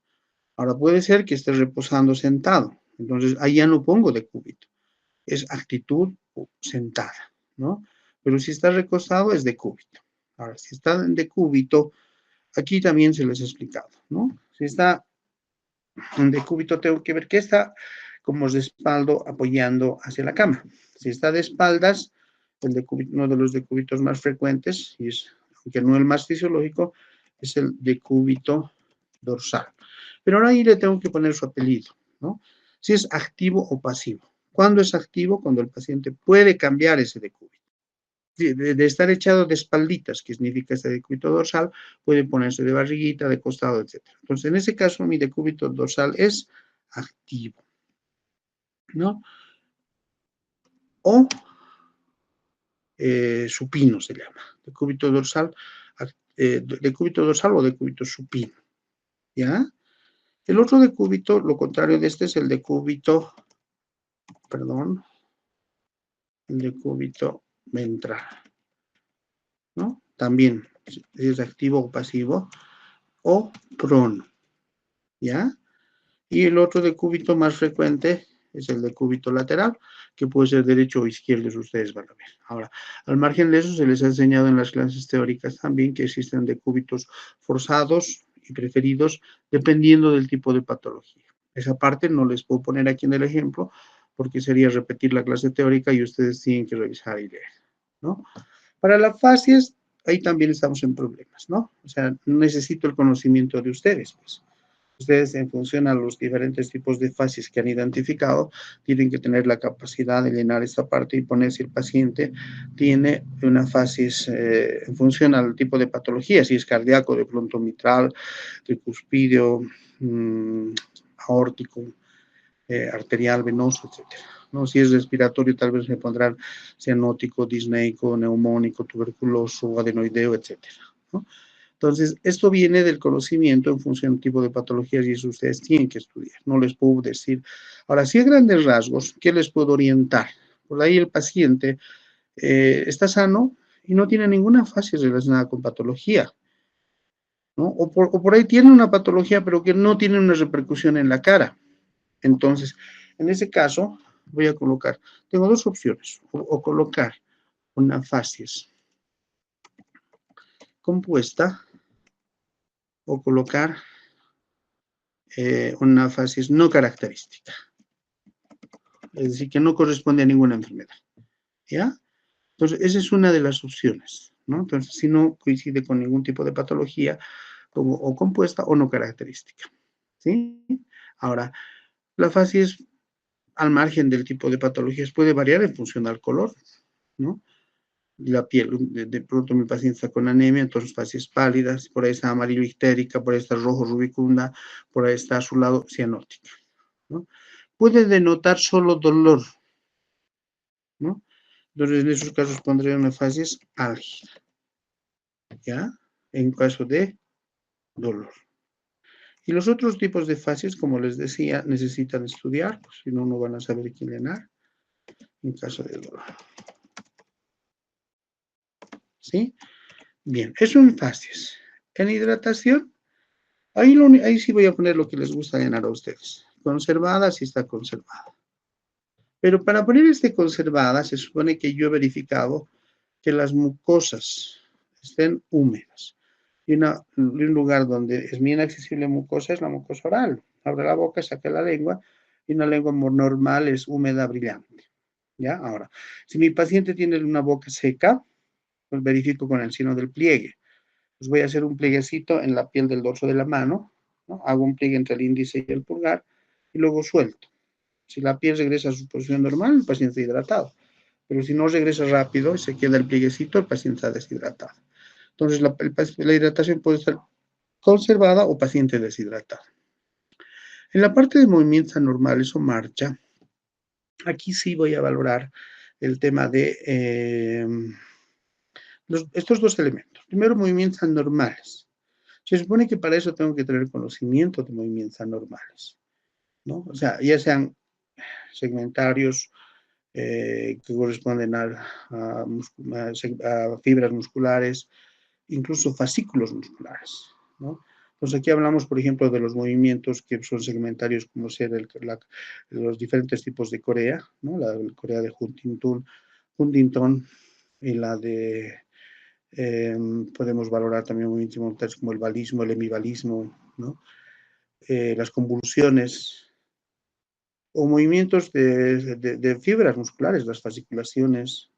Ahora, puede ser que esté reposando sentado, entonces ahí ya no pongo decúbito, es actitud sentada, ¿no? Pero si está recostado, es decúbito. Ahora, si está en decúbito, aquí también se les ha explicado, ¿no? Si está en decúbito, tengo que ver que está como respaldo apoyando hacia la cama. Si está de espaldas, uno de los decúbitos más frecuentes, y es, aunque no el más fisiológico, es el decúbito dorsal. Pero ahora ahí le tengo que poner su apellido, ¿no? Si es activo o pasivo. ¿Cuándo es activo? Cuando el paciente puede cambiar ese decúbito. De estar echado de espalditas, que significa este decúbito dorsal, puede ponerse de barriguita, de costado, etc. Entonces, en ese caso, mi decúbito dorsal es activo, ¿no? O supino se llama, decúbito dorsal o decúbito supino, ¿ya? El otro decúbito, lo contrario de este, es el decúbito, perdón, el decúbito ventral, ¿no? También es activo o pasivo, o prono, ¿ya? Y el otro decúbito más frecuente es el decúbito lateral, que puede ser derecho o izquierdo, si ustedes van a ver. Ahora, al margen de eso, se les ha enseñado en las clases teóricas también que existen decúbitos forzados y preferidos dependiendo del tipo de patología. Esa parte no les puedo poner aquí en el ejemplo, porque sería repetir la clase teórica y ustedes tienen que revisar y leer, ¿no? Para la fascias, ahí también estamos en problemas, ¿no? O sea, necesito el conocimiento de ustedes, pues. Ustedes, en función a los diferentes tipos de fases que han identificado, tienen que tener la capacidad de llenar esta parte y poner si el paciente tiene una fasis en función al tipo de patología, si es cardíaco, de pronto mitral, tricuspidio, aórtico, arterial, venoso, etc. ¿No? Si es respiratorio, tal vez me pondrán cianótico, disneico, neumónico, tuberculoso, adenoideo, etc. ¿No? Entonces, esto viene del conocimiento en función del tipo de patologías y eso ustedes tienen que estudiar. No les puedo decir. Ahora, si a grandes rasgos, ¿qué les puedo orientar? Por ahí el paciente está sano y no tiene ninguna fase relacionada con patología, ¿no? O por ahí tiene una patología, pero que no tiene una repercusión en la cara. Entonces, en ese caso, voy a colocar, tengo dos opciones, o colocar una facies compuesta o colocar una facies no característica, es decir, que no corresponde a ninguna enfermedad, ¿ya? Entonces, esa es una de las opciones, ¿no? Entonces, si no coincide con ningún tipo de patología, o compuesta o no característica, ¿sí? Ahora, la facies, al margen del tipo de patologías, puede variar en función al color, ¿no? La piel, de pronto mi paciente está con anemia, entonces facies pálidas, por ahí está amarillo histérica, por ahí está rojo rubicunda, por ahí está a su lado cianótica, ¿no? Puede denotar solo dolor, ¿no? Entonces, en esos casos pondré una facies álgida, ¿ya? En caso de dolor. Y los otros tipos de facies, como les decía, necesitan estudiar, pues, si no, no van a saber qué llenar en caso de dolor. ¿Sí? Bien, eso en facies. En hidratación, ahí sí voy a poner lo que les gusta llenar a ustedes. Conservada, sí está conservada. Pero para poner conservada, se supone que yo he verificado que las mucosas estén húmedas. Y un lugar donde es bien accesible mucosa es la mucosa oral. Abre la boca, saca la lengua, y una lengua normal es húmeda, brillante. ¿Ya? Ahora, si mi paciente tiene una boca seca, pues verifico con el signo del pliegue. Pues voy a hacer un plieguecito en la piel del dorso de la mano, ¿no? Hago un pliegue entre el índice y el pulgar, y luego suelto. Si la piel regresa a su posición normal, el paciente está hidratado. Pero si no regresa rápido y se queda el plieguecito, el paciente está deshidratado. Entonces, la hidratación puede estar conservada o paciente deshidratado. En la parte de movimientos anormales o marcha, aquí sí voy a valorar el tema de estos dos elementos. Primero, movimientos anormales. Se supone que para eso tengo que tener conocimiento de movimientos anormales, ¿no? O sea, ya sean segmentarios que corresponden a fibras musculares, incluso fascículos musculares, ¿no? Entonces aquí hablamos, por ejemplo, de los movimientos que son segmentarios, como ser los diferentes tipos de corea, ¿no? La corea de Huntington y la de, podemos valorar también movimientos simultáneos como el valismo, el hemivalismo, ¿no? Las convulsiones o movimientos de fibras musculares, las fasciculaciones,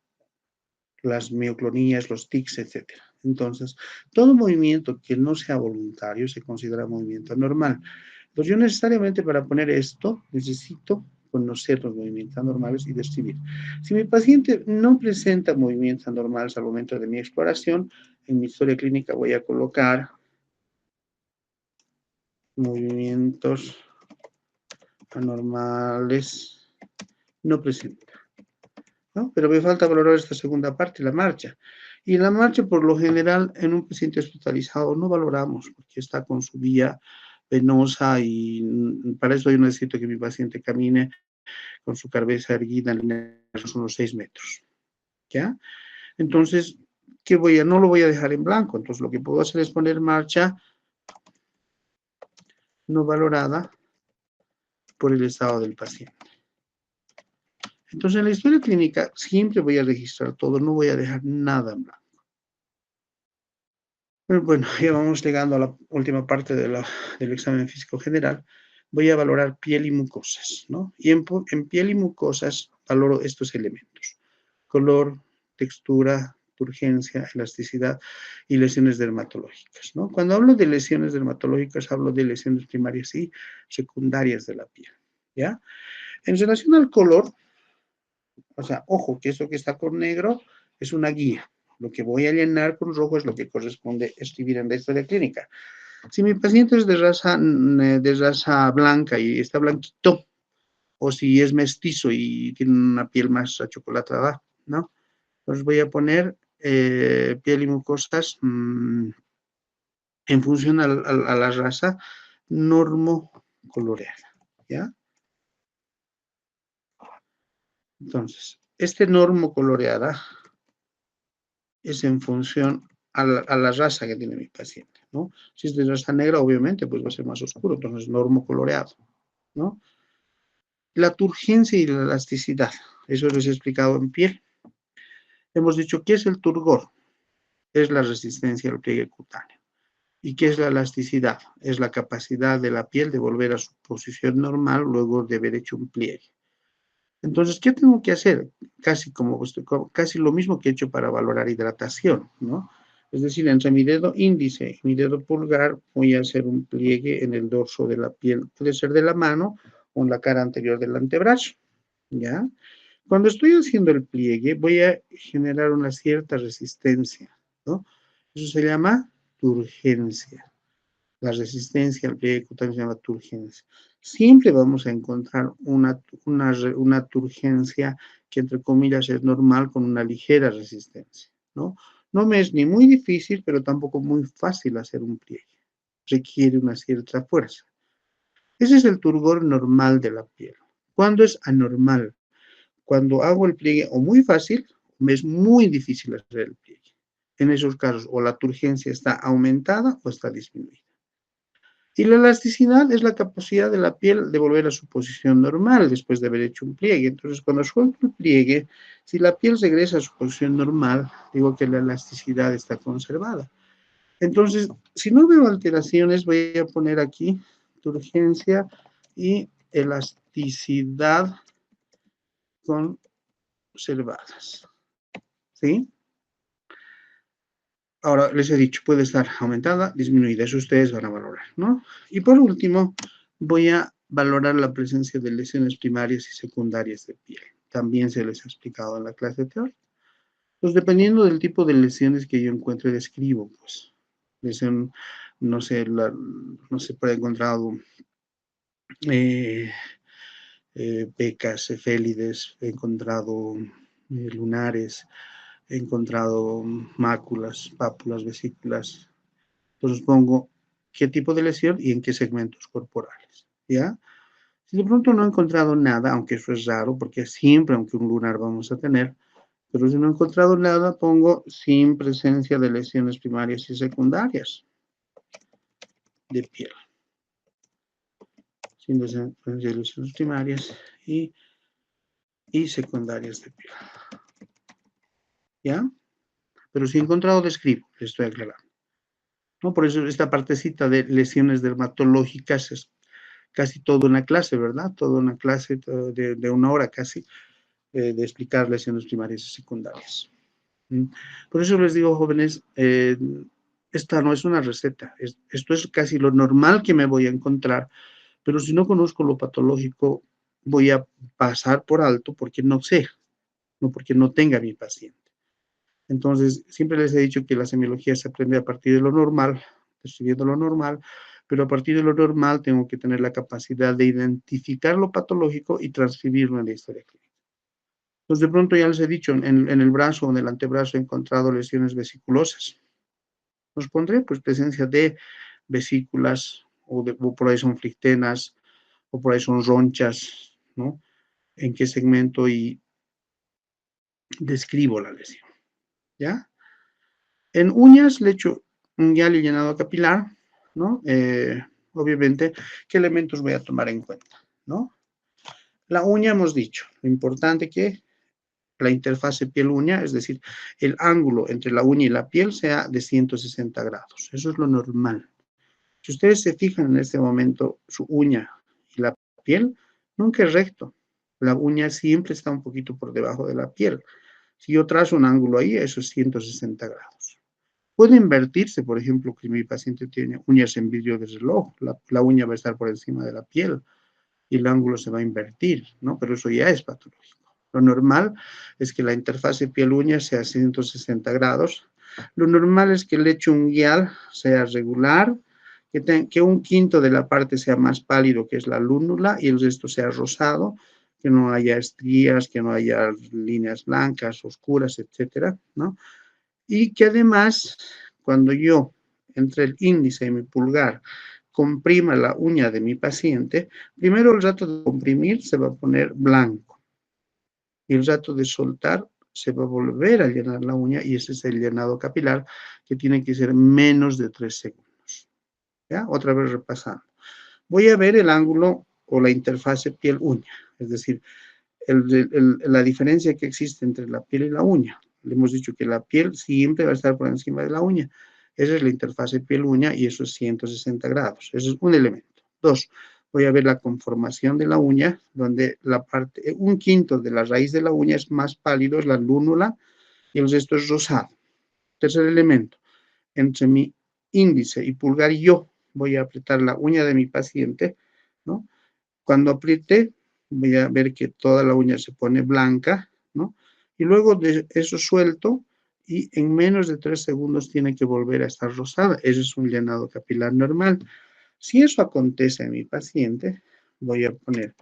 las mioclonías, los tics, etc. Entonces, todo movimiento que no sea voluntario se considera movimiento anormal. Entonces, yo necesariamente para poner esto necesito conocer los movimientos anormales y describir. Si mi paciente no presenta movimientos anormales al momento de mi exploración, en mi historia clínica voy a colocar movimientos anormales no presenta, ¿no? Pero me falta valorar esta segunda parte, la marcha. Y la marcha, por lo general, en un paciente hospitalizado no valoramos, porque está con su vía venosa y para eso yo necesito que mi paciente camine con su cabeza erguida en unos 6 metros, ¿ya? Entonces, no lo voy a dejar en blanco, entonces lo que puedo hacer es poner marcha no valorada por el estado del paciente. Entonces, en la historia clínica siempre voy a registrar todo, no voy a dejar nada en blanco. Bueno, ya vamos llegando a la última parte del examen físico general. Voy a valorar piel y mucosas, ¿no? Y en piel y mucosas valoro estos elementos: color, textura, turgencia, elasticidad y lesiones dermatológicas, ¿no? Cuando hablo de lesiones dermatológicas, hablo de lesiones primarias y secundarias de la piel, ¿ya? En relación al color, o sea, ojo, que eso que está con negro es una guía. Lo que voy a llenar con rojo es lo que corresponde escribir en la historia clínica. Si mi paciente es de raza blanca y está blanquito, o si es mestizo y tiene una piel más achocolatada, ¿no? Entonces voy a poner piel y mucosas en función a la raza normocoloreada, ¿ya? Entonces, normocoloreada es en función a la raza que tiene mi paciente, ¿no? Si es de raza negra, obviamente, pues va a ser más oscuro, entonces normocoloreado, ¿no? La turgencia y la elasticidad, eso les he explicado en piel. Hemos dicho, ¿qué es el turgor? Es la resistencia al pliegue cutáneo. ¿Y qué es la elasticidad? Es la capacidad de la piel de volver a su posición normal luego de haber hecho un pliegue. Entonces, ¿qué tengo que hacer? Casi lo mismo que he hecho para valorar hidratación, ¿no? Es decir, entre mi dedo índice y mi dedo pulgar voy a hacer un pliegue en el dorso de la piel, puede ser de la mano o en la cara anterior del antebrazo, ¿ya? Cuando estoy haciendo el pliegue, voy a generar una cierta resistencia, ¿no? Eso se llama turgencia. la resistencia al pliegue cutáneo se llama turgencia. Siempre vamos a encontrar una turgencia que, entre comillas, es normal con una ligera resistencia, ¿no? No me es ni muy difícil, pero tampoco muy fácil hacer un pliegue. Requiere una cierta fuerza. Ese es el turgor normal de la piel. ¿Cuándo es anormal? Cuando hago el pliegue o muy fácil, me es muy difícil hacer el pliegue. En esos casos, o la turgencia está aumentada o está disminuida. Y la elasticidad es la capacidad de la piel de volver a su posición normal después de haber hecho un pliegue. Entonces, cuando suelto el pliegue, si la piel regresa a su posición normal, digo que la elasticidad está conservada. Entonces, si no veo alteraciones, voy a poner aquí turgencia y elasticidad conservadas. ¿Sí? Ahora, les he dicho, puede estar aumentada, disminuida. Eso ustedes van a valorar, ¿no? Y por último, voy a valorar la presencia de lesiones primarias y secundarias de piel. También se les ha explicado en la clase teórica. Pues dependiendo del tipo de lesiones que yo encuentre, describo, pues. Lesión, no sé, no se puede encontrar pecas, cefélides, he encontrado lunares, he encontrado máculas, pápulas, vesículas. Entonces pongo qué tipo de lesión y en qué segmentos corporales, ¿ya? Si de pronto no he encontrado nada, aunque eso es raro, porque siempre, aunque un lunar vamos a tener, pero si no he encontrado nada, pongo sin presencia de lesiones primarias y secundarias de piel. Sin presencia de lesiones primarias y secundarias de piel. ¿Ya? Pero si he encontrado, describo, le estoy aclarando. ¿No? Por eso esta partecita de lesiones dermatológicas es casi toda una clase, ¿verdad? Toda una clase de una hora casi de explicar lesiones primarias y secundarias. Por eso les digo, jóvenes, esta no es una receta, esto es casi lo normal que me voy a encontrar, pero si no conozco lo patológico, voy a pasar por alto porque no sé, no porque no tenga mi paciente. Entonces, siempre les he dicho que la semiología se aprende a partir de lo normal, describiendo lo normal, pero a partir de lo normal tengo que tener la capacidad de identificar lo patológico y transcribirlo en la historia clínica. Pues de pronto ya les he dicho, en el brazo o en el antebrazo he encontrado lesiones vesiculosas. Los pondré, pues, presencia de vesículas, o por ahí son flictenas, o por ahí son ronchas, ¿no? En qué segmento y describo la lesión, ¿ya? En uñas le echo un guial y llenado capilar, ¿no? Obviamente, ¿qué elementos voy a tomar en cuenta, ¿no? La uña hemos dicho, lo importante que la interfase piel-uña, es decir, el ángulo entre la uña y la piel sea de 160 grados. Eso es lo normal. Si ustedes se fijan en este momento, su uña y la piel nunca es recto. La uña siempre está un poquito por debajo de la piel. Si yo trazo un ángulo ahí, eso es 160 grados. Puede invertirse, por ejemplo, que mi paciente tiene uñas en vidrio de reloj, la uña va a estar por encima de la piel y el ángulo se va a invertir, ¿no? Pero eso ya es patológico. Lo normal es que la interfase piel-uña sea 160 grados. Lo normal es que el lecho unguial sea regular, que un quinto de la parte sea más pálido, que es la lúnula, y el resto sea rosado, que no haya estrías, que no haya líneas blancas, oscuras, etcétera, ¿no? Y que además, cuando yo, entre el índice y mi pulgar, comprima la uña de mi paciente, primero el rato de comprimir se va a poner blanco y el rato de soltar se va a volver a llenar la uña y ese es el llenado capilar que tiene que ser menos de 3 segundos. ¿Ya? Otra vez repasando. Voy a ver el ángulo o la interfase piel-uña, es decir, la diferencia que existe entre la piel y la uña. Le hemos dicho que la piel siempre va a estar por encima de la uña. Esa es la interfase piel-uña y eso es 160 grados. Eso es un elemento. Dos, voy a ver la conformación de la uña, donde la parte, un quinto de la raíz de la uña es más pálido, es la lúnula, y el resto es rosado. Tercer elemento, entre mi índice y pulgar y yo voy a apretar la uña de mi paciente, ¿no? Cuando apriete, voy a ver que toda la uña se pone blanca, ¿no? Y luego de eso suelto y en menos de 3 segundos tiene que volver a estar rosada. Ese es un llenado capilar normal. Si eso acontece en mi paciente, voy a poner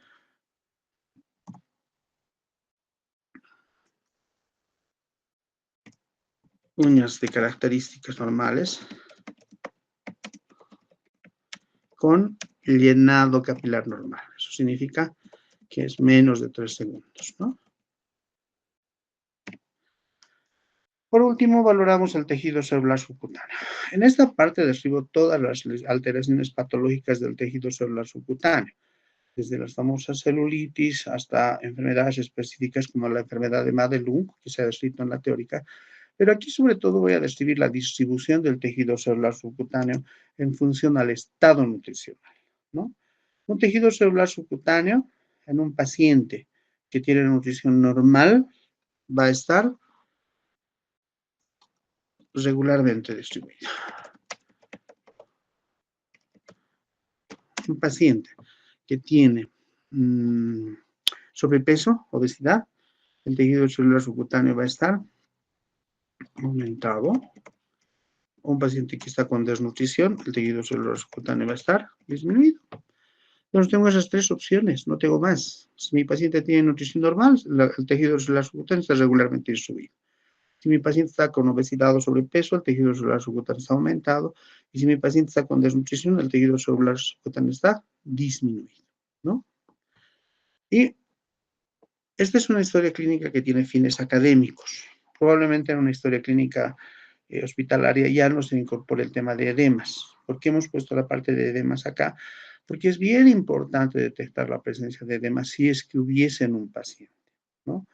uñas de características normales con llenado capilar normal. Eso significa que es menos de 3 segundos, ¿no? Por último, valoramos el tejido celular subcutáneo. En esta parte describo todas las alteraciones patológicas del tejido celular subcutáneo, desde las famosas celulitis hasta enfermedades específicas como la enfermedad de Madelung, que se ha descrito en la teórica, pero aquí sobre todo voy a describir la distribución del tejido celular subcutáneo en función al estado nutricional, ¿no? Un tejido celular subcutáneo en un paciente que tiene nutrición normal va a estar regularmente distribuido. Un paciente que tiene sobrepeso, obesidad, el tejido celular subcutáneo va a estar aumentado. Un paciente que está con desnutrición, el tejido celular subcutáneo va a estar disminuido. Entonces tengo esas 3 opciones, no tengo más. Si mi paciente tiene nutrición normal, el tejido celular subcutáneo está regularmente distribuido. Si mi paciente está con obesidad o sobrepeso, el tejido celular subcutáneo está aumentado. Y si mi paciente está con desnutrición, el tejido celular subcutáneo está disminuido, ¿no? Y esta es una historia clínica que tiene fines académicos. Probablemente en una historia clínica hospitalaria ya no se incorpore el tema de edemas. ¿Por qué hemos puesto la parte de edemas acá? Porque es bien importante detectar la presencia de edemas si es que hubiese en un paciente, ¿no?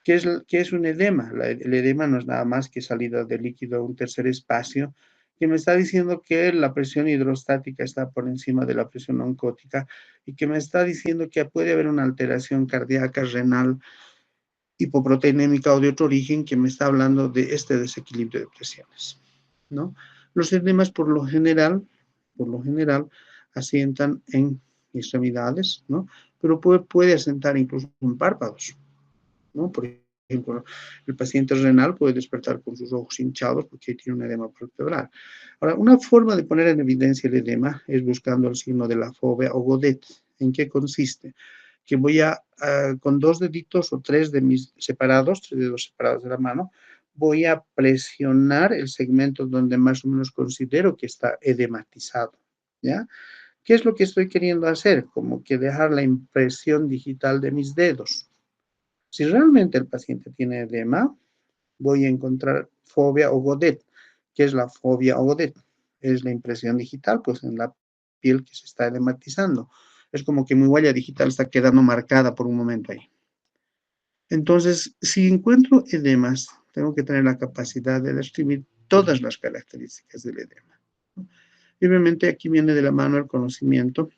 ¿Qué es un edema? El edema no es nada más que salida de líquido a un tercer espacio que me está diciendo que la presión hidrostática está por encima de la presión oncótica y que me está diciendo que puede haber una alteración cardíaca, renal, hipoproteinémica o de otro origen que me está hablando de este desequilibrio de presiones, ¿no? Los edemas por lo general, asientan en extremidades, ¿no? Pero puede asentar incluso en párpados, ¿no? Por ejemplo, el paciente renal puede despertar con sus ojos hinchados porque tiene un edema palpebral. Ahora, una forma de poner en evidencia el edema es buscando el signo de la fobia o Godet. ¿En qué consiste? Que voy con 2 deditos o 3 de mis separados, 3 dedos separados de la mano, voy a presionar el segmento donde más o menos considero que está edematizado, ¿ya? ¿Qué es lo que estoy queriendo hacer? Como que dejar la impresión digital de mis dedos. Si realmente el paciente tiene edema, voy a encontrar fobia o Godet. ¿Qué es la fobia o Godet? Es la impresión digital, pues en la piel que se está edematizando. Es como que mi huella digital está quedando marcada por un momento ahí. Entonces, si encuentro edemas, tengo que tener la capacidad de describir todas las características del edema. Y obviamente aquí viene de la mano el conocimiento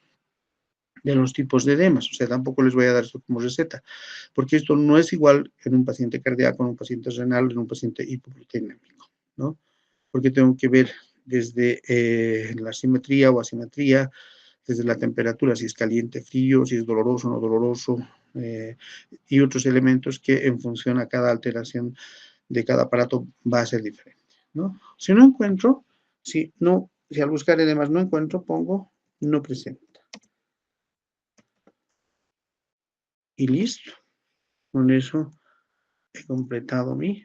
de los tipos de edemas. O sea, tampoco les voy a dar esto como receta, porque esto no es igual en un paciente cardíaco, en un paciente renal, en un paciente hipoproteinémico, ¿no? Porque tengo que ver desde la simetría o asimetría, desde la temperatura, si es caliente, frío, si es doloroso o no doloroso, y otros elementos que en función a cada alteración de cada aparato va a ser diferente, ¿no? Si no encuentro, si al buscar edemas no encuentro, pongo no presenta. Y listo. Con eso he completado mi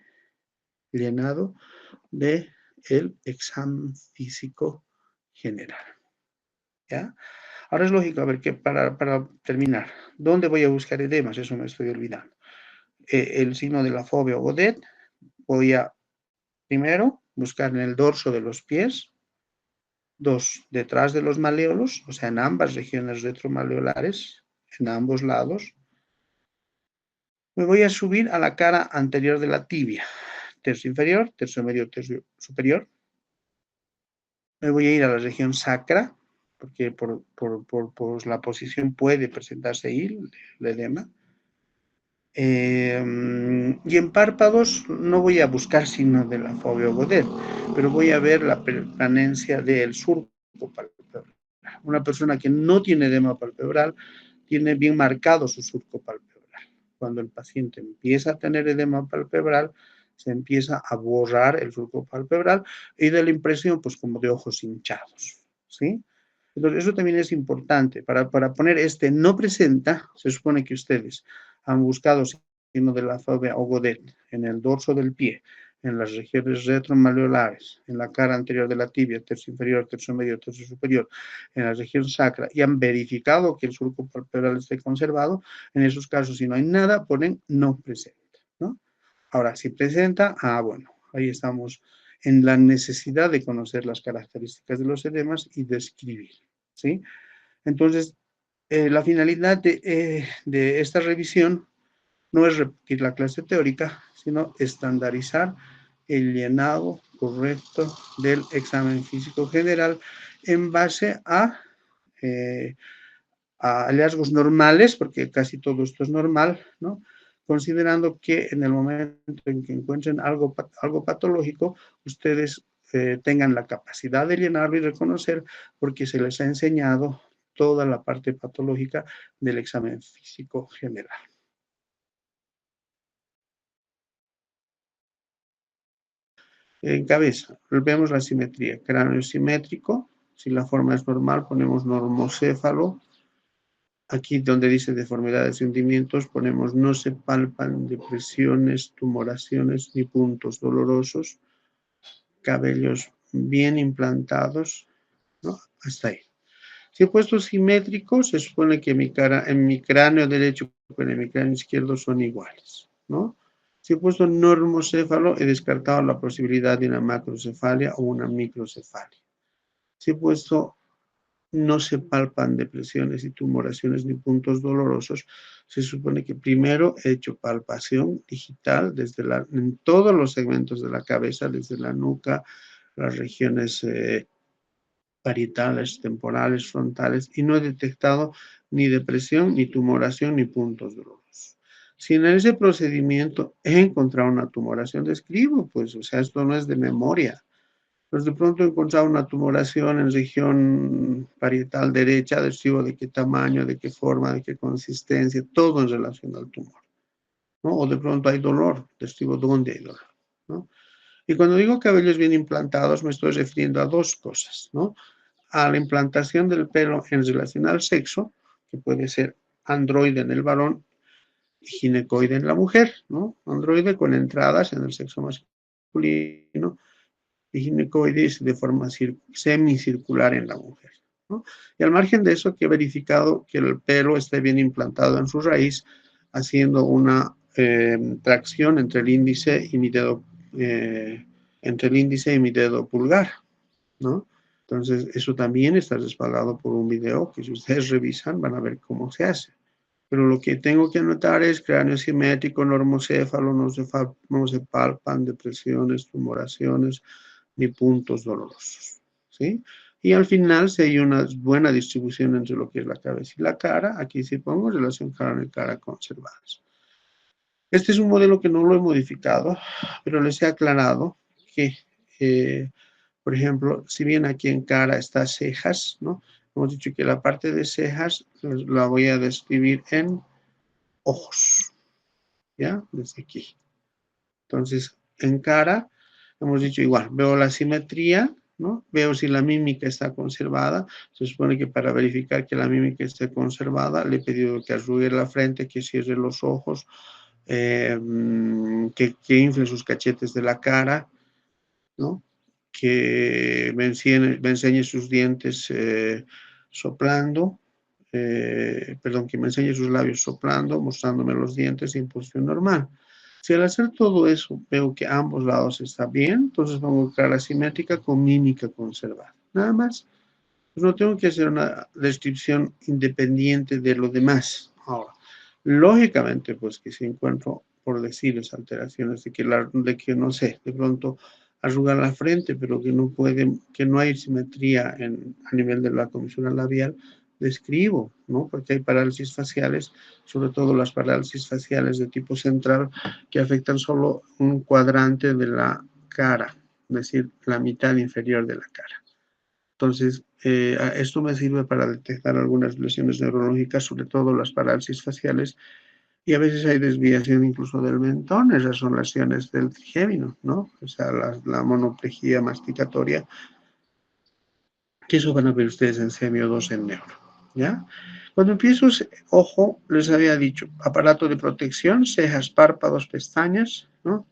llenado de el examen físico general, ¿ya? Ahora es lógico, a ver, que para terminar, ¿dónde voy a buscar edemas? Eso me estoy olvidando. El signo de la fobia o Godet, voy a primero buscar en el dorso de los pies, 2, detrás de los maleolos, o sea, en ambas regiones retromaleolares, en ambos lados. Me voy a subir a la cara anterior de la tibia, tercio inferior, tercio medio, tercio superior. Me voy a ir a la región sacra, porque por la posición puede presentarse ahí el edema. Y en párpados no voy a buscar signos de la fobia o Godet, pero voy a ver la permanencia del surco palpebral. Una persona que no tiene edema palpebral tiene bien marcado su surco palpebral. Cuando el paciente empieza a tener edema palpebral, Se empieza a borrar el surco palpebral y de la impresión, pues como de ojos hinchados, ¿sí? Entonces, eso también es importante. Para poner este no presenta, se supone que ustedes han buscado signo de la fobia o Godet en el dorso del pie, en las regiones retromaleolares, en la cara anterior de la tibia, tercio inferior, tercio medio, tercio superior, en la región sacra, y han verificado que el surco palpebral esté conservado. En esos casos, si no hay nada, ponen no presenta, ¿no? Ahora, si presenta, bueno, ahí estamos en la necesidad de conocer las características de los edemas y describir, ¿sí? Entonces, la finalidad de esta revisión no es repetir la clase teórica, sino estandarizar el llenado correcto del examen físico general en base a hallazgos normales, porque casi todo esto es normal, ¿no? Considerando que en el momento en que encuentren algo patológico, ustedes tengan la capacidad de llenarlo y reconocer, porque se les ha enseñado toda la parte patológica del examen físico general. En cabeza, vemos la simetría, cráneo simétrico, si la forma es normal ponemos normocéfalo. Aquí donde dice deformidades y hundimientos ponemos no se palpan depresiones, tumoraciones ni puntos dolorosos, cabellos bien implantados, ¿no? Hasta ahí. Si he puesto simétrico, se supone que en mi cráneo derecho con en mi cráneo izquierdo son iguales, ¿no? Si he puesto normocéfalo, he descartado la posibilidad de una macrocefalia o una microcefalia. Si he puesto no se palpan depresiones y tumoraciones ni puntos dolorosos, se supone que primero he hecho palpación digital en todos los segmentos de la cabeza, desde la nuca, las regiones parietales, temporales, frontales, y no he detectado ni depresión, ni tumoración, ni puntos dolorosos. Si en ese procedimiento he encontrado una tumoración, describo, pues, o sea, esto no es de memoria. Pues de pronto he encontrado una tumoración en región parietal derecha, describo de qué tamaño, de qué forma, de qué consistencia, todo en relación al tumor, ¿no? O de pronto hay dolor, describo dónde hay dolor, ¿no? Y cuando digo cabellos bien implantados, me estoy refiriendo a dos cosas, ¿no? A la implantación del pelo en relación al sexo, que puede ser androide en el varón y ginecoide en la mujer, ¿no? Androide con entradas en el sexo masculino y ginecoides de forma semicircular en la mujer, ¿no? Y al margen de eso, que he verificado que el pelo esté bien implantado en su raíz, haciendo una tracción entre el índice y mi dedo, pulgar, ¿no? Entonces, eso también está respaldado por un video que si ustedes revisan van a ver cómo se hace. Pero lo que tengo que anotar es cráneo simétrico, normocéfalo, no se palpan depresiones, tumoraciones, ni puntos dolorosos, ¿sí? Y al final, si hay una buena distribución entre lo que es la cabeza y la cara, aquí sí pongo relación cráneo y cara conservadas. Este es un modelo que no lo he modificado, pero les he aclarado que, por ejemplo, si bien aquí en cara está cejas, ¿no? Hemos dicho que la parte de cejas la voy a describir en ojos, ¿ya? Desde aquí. Entonces, en cara, hemos dicho igual, veo la simetría, ¿no? Veo si la mímica está conservada. Se supone que para verificar que la mímica esté conservada, le he pedido que arrugue la frente, que cierre los ojos, que infle sus cachetes de la cara, ¿no? Que me enseñe sus dientes soplando, perdón, que me enseñe sus labios soplando, mostrándome los dientes en posición normal. Si al hacer todo eso veo que ambos lados están bien, entonces pongo cara simétrica con mímica conservada. Nada más. Pues no tengo que hacer una descripción independiente de lo demás. Ahora, lógicamente, pues que si encuentro, por decirles, alteraciones de que no sé, de pronto arruga la frente, pero que no hay simetría a nivel de la comisura labial, describo, ¿no? Porque hay parálisis faciales, sobre todo las parálisis faciales de tipo central, que afectan solo un cuadrante de la cara, es decir, la mitad inferior de la cara. Entonces, esto me sirve para detectar algunas lesiones neurológicas, sobre todo las parálisis faciales, Y a veces hay desviación incluso del mentón, esas son lesiones del trigémino, ¿no? O sea, la monoplejía masticatoria, que eso van a ver ustedes en semio 2 en neuro, ¿ya? Cuando empiezo, ojo, les había dicho, aparato de protección, cejas, párpados, pestañas, ¿no?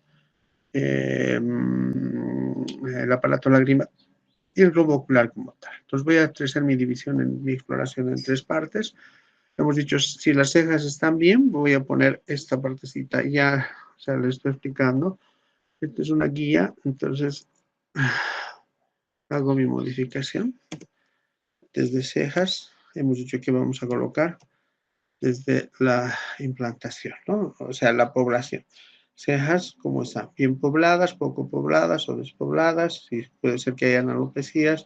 El aparato lagrimal y el globo ocular como tal. Entonces voy a hacer mi división, mi exploración en 3 partes. Hemos dicho, si las cejas están bien, voy a poner esta partecita ya, o sea, les estoy explicando. Esta es una guía, entonces hago mi modificación. Desde cejas, hemos dicho que vamos a colocar desde la implantación, ¿no? O sea, la población. Cejas, ¿cómo están? Bien pobladas, poco pobladas o despobladas, si puede ser que hayan alopecias,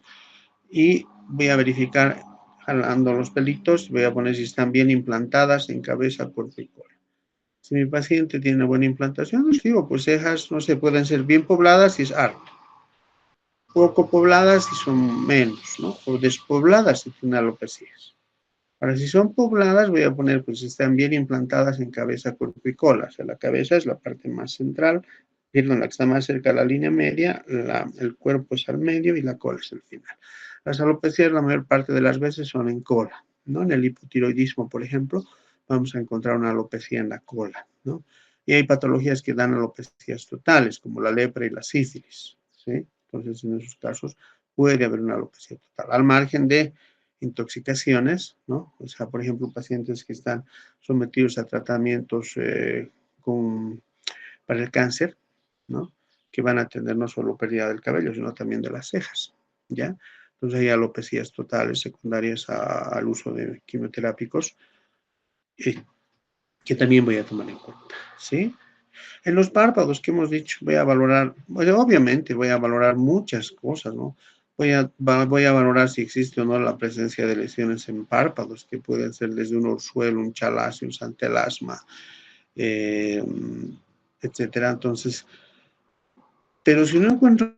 y voy a verificar jalando los pelitos, voy a poner si están bien implantadas en cabeza, cuerpo y cola. Si mi paciente tiene una buena implantación, les digo, pues cejas, no sé, pueden ser bien pobladas si es alto, poco pobladas si son menos, ¿no? O despobladas si tienen alopecias. Ahora, si son pobladas, voy a poner, pues están bien implantadas en cabeza, cuerpo y cola. O sea, la cabeza es la parte más central, perdón, la que está más cerca de la línea media, el cuerpo es al medio y la cola es el final. Las alopecias, la mayor parte de las veces son en cola, ¿no? En el hipotiroidismo, por ejemplo, vamos a encontrar una alopecia en la cola, ¿no? Y hay patologías que dan alopecias totales, como la lepra y la sífilis, ¿sí? Entonces, en esos casos puede haber una alopecia total, al margen de intoxicaciones, ¿no? O sea, por ejemplo, pacientes que están sometidos a tratamientos para el cáncer, ¿no? Que van a tener no solo pérdida del cabello, sino también de las cejas, ¿ya? Entonces hay alopecias totales secundarias al uso de quimioterápicos que también voy a tomar en cuenta, ¿sí? En los párpados que hemos dicho, voy a valorar, bueno, obviamente voy a valorar muchas cosas, ¿no? Voy a valorar si existe o no la presencia de lesiones en párpados, que pueden ser desde un orzuelo, un chalacio, un santelasma, eh, etcétera. Entonces, pero si no encuentro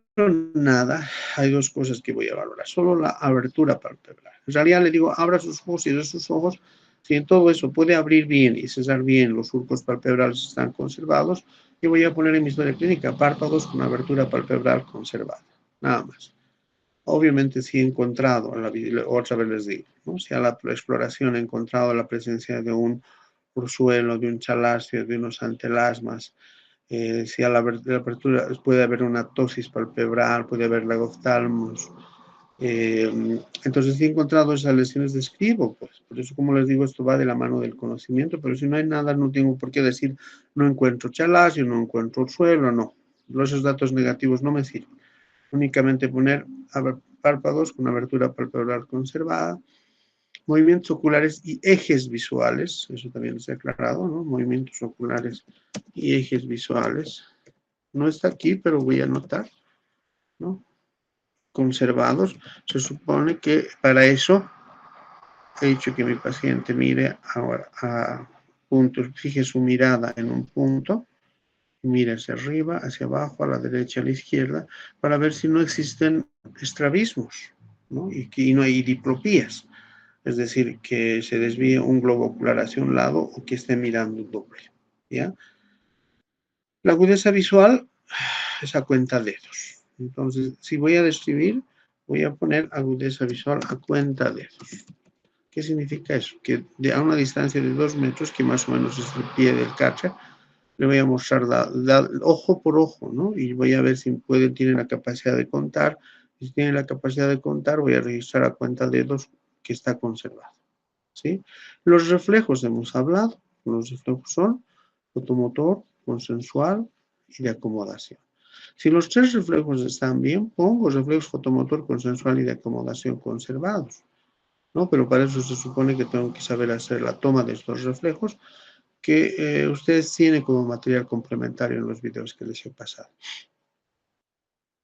nada, hay 2 cosas que voy a valorar. Solo la abertura palpebral. En realidad le digo, abra sus ojos y de sus ojos, si en todo eso puede abrir bien y cesar bien, los surcos palpebrales están conservados, yo voy a poner en mi historia clínica párpados con abertura palpebral conservada. Nada más. Obviamente si he encontrado, otra vez les digo, ¿no? Si a la exploración he encontrado la presencia de un ursuelo, de un chalacio, de unos antelasmas, si a la apertura puede haber una ptosis palpebral, puede haber lagoftalmos. Entonces, si he encontrado esas lesiones, describo, pues. Por eso, como les digo, esto va de la mano del conocimiento, pero si no hay nada, no tengo por qué decir, no encuentro chalacio, no encuentro suelo, no. Esos datos negativos no me sirven. Únicamente poner párpados con abertura palpebral conservada, movimientos oculares y ejes visuales, eso también se ha aclarado, ¿no? Movimientos oculares y ejes visuales. No está aquí, pero voy a anotar, ¿no? Conservados. Se supone que para eso he dicho que mi paciente mire ahora a puntos, fije su mirada en un punto, mire hacia arriba, hacia abajo, a la derecha, a la izquierda, para ver si no existen estrabismos, ¿no? Y no hay diplopías. Es decir, que se desvíe un globo ocular hacia un lado o que esté mirando doble, ¿ya? La agudeza visual es a cuenta dedos. Entonces, si voy a describir, voy a poner agudeza visual a cuenta dedos. ¿Qué significa eso? Que a una distancia de 2 metros, que más o menos es el pie del cacha, le voy a mostrar ojo por ojo, ¿no? Y voy a ver si tienen la capacidad de contar. Si tienen la capacidad de contar, voy a registrar a cuenta dedos que está conservado, ¿sí? Los reflejos hemos hablado. Los reflejos son fotomotor, consensual y de acomodación. Si los 3 reflejos están bien, pongo reflejos fotomotor, consensual y de acomodación conservados, ¿no? Pero para eso se supone que tengo que saber hacer la toma de estos reflejos que ustedes tienen como material complementario en los videos que les he pasado.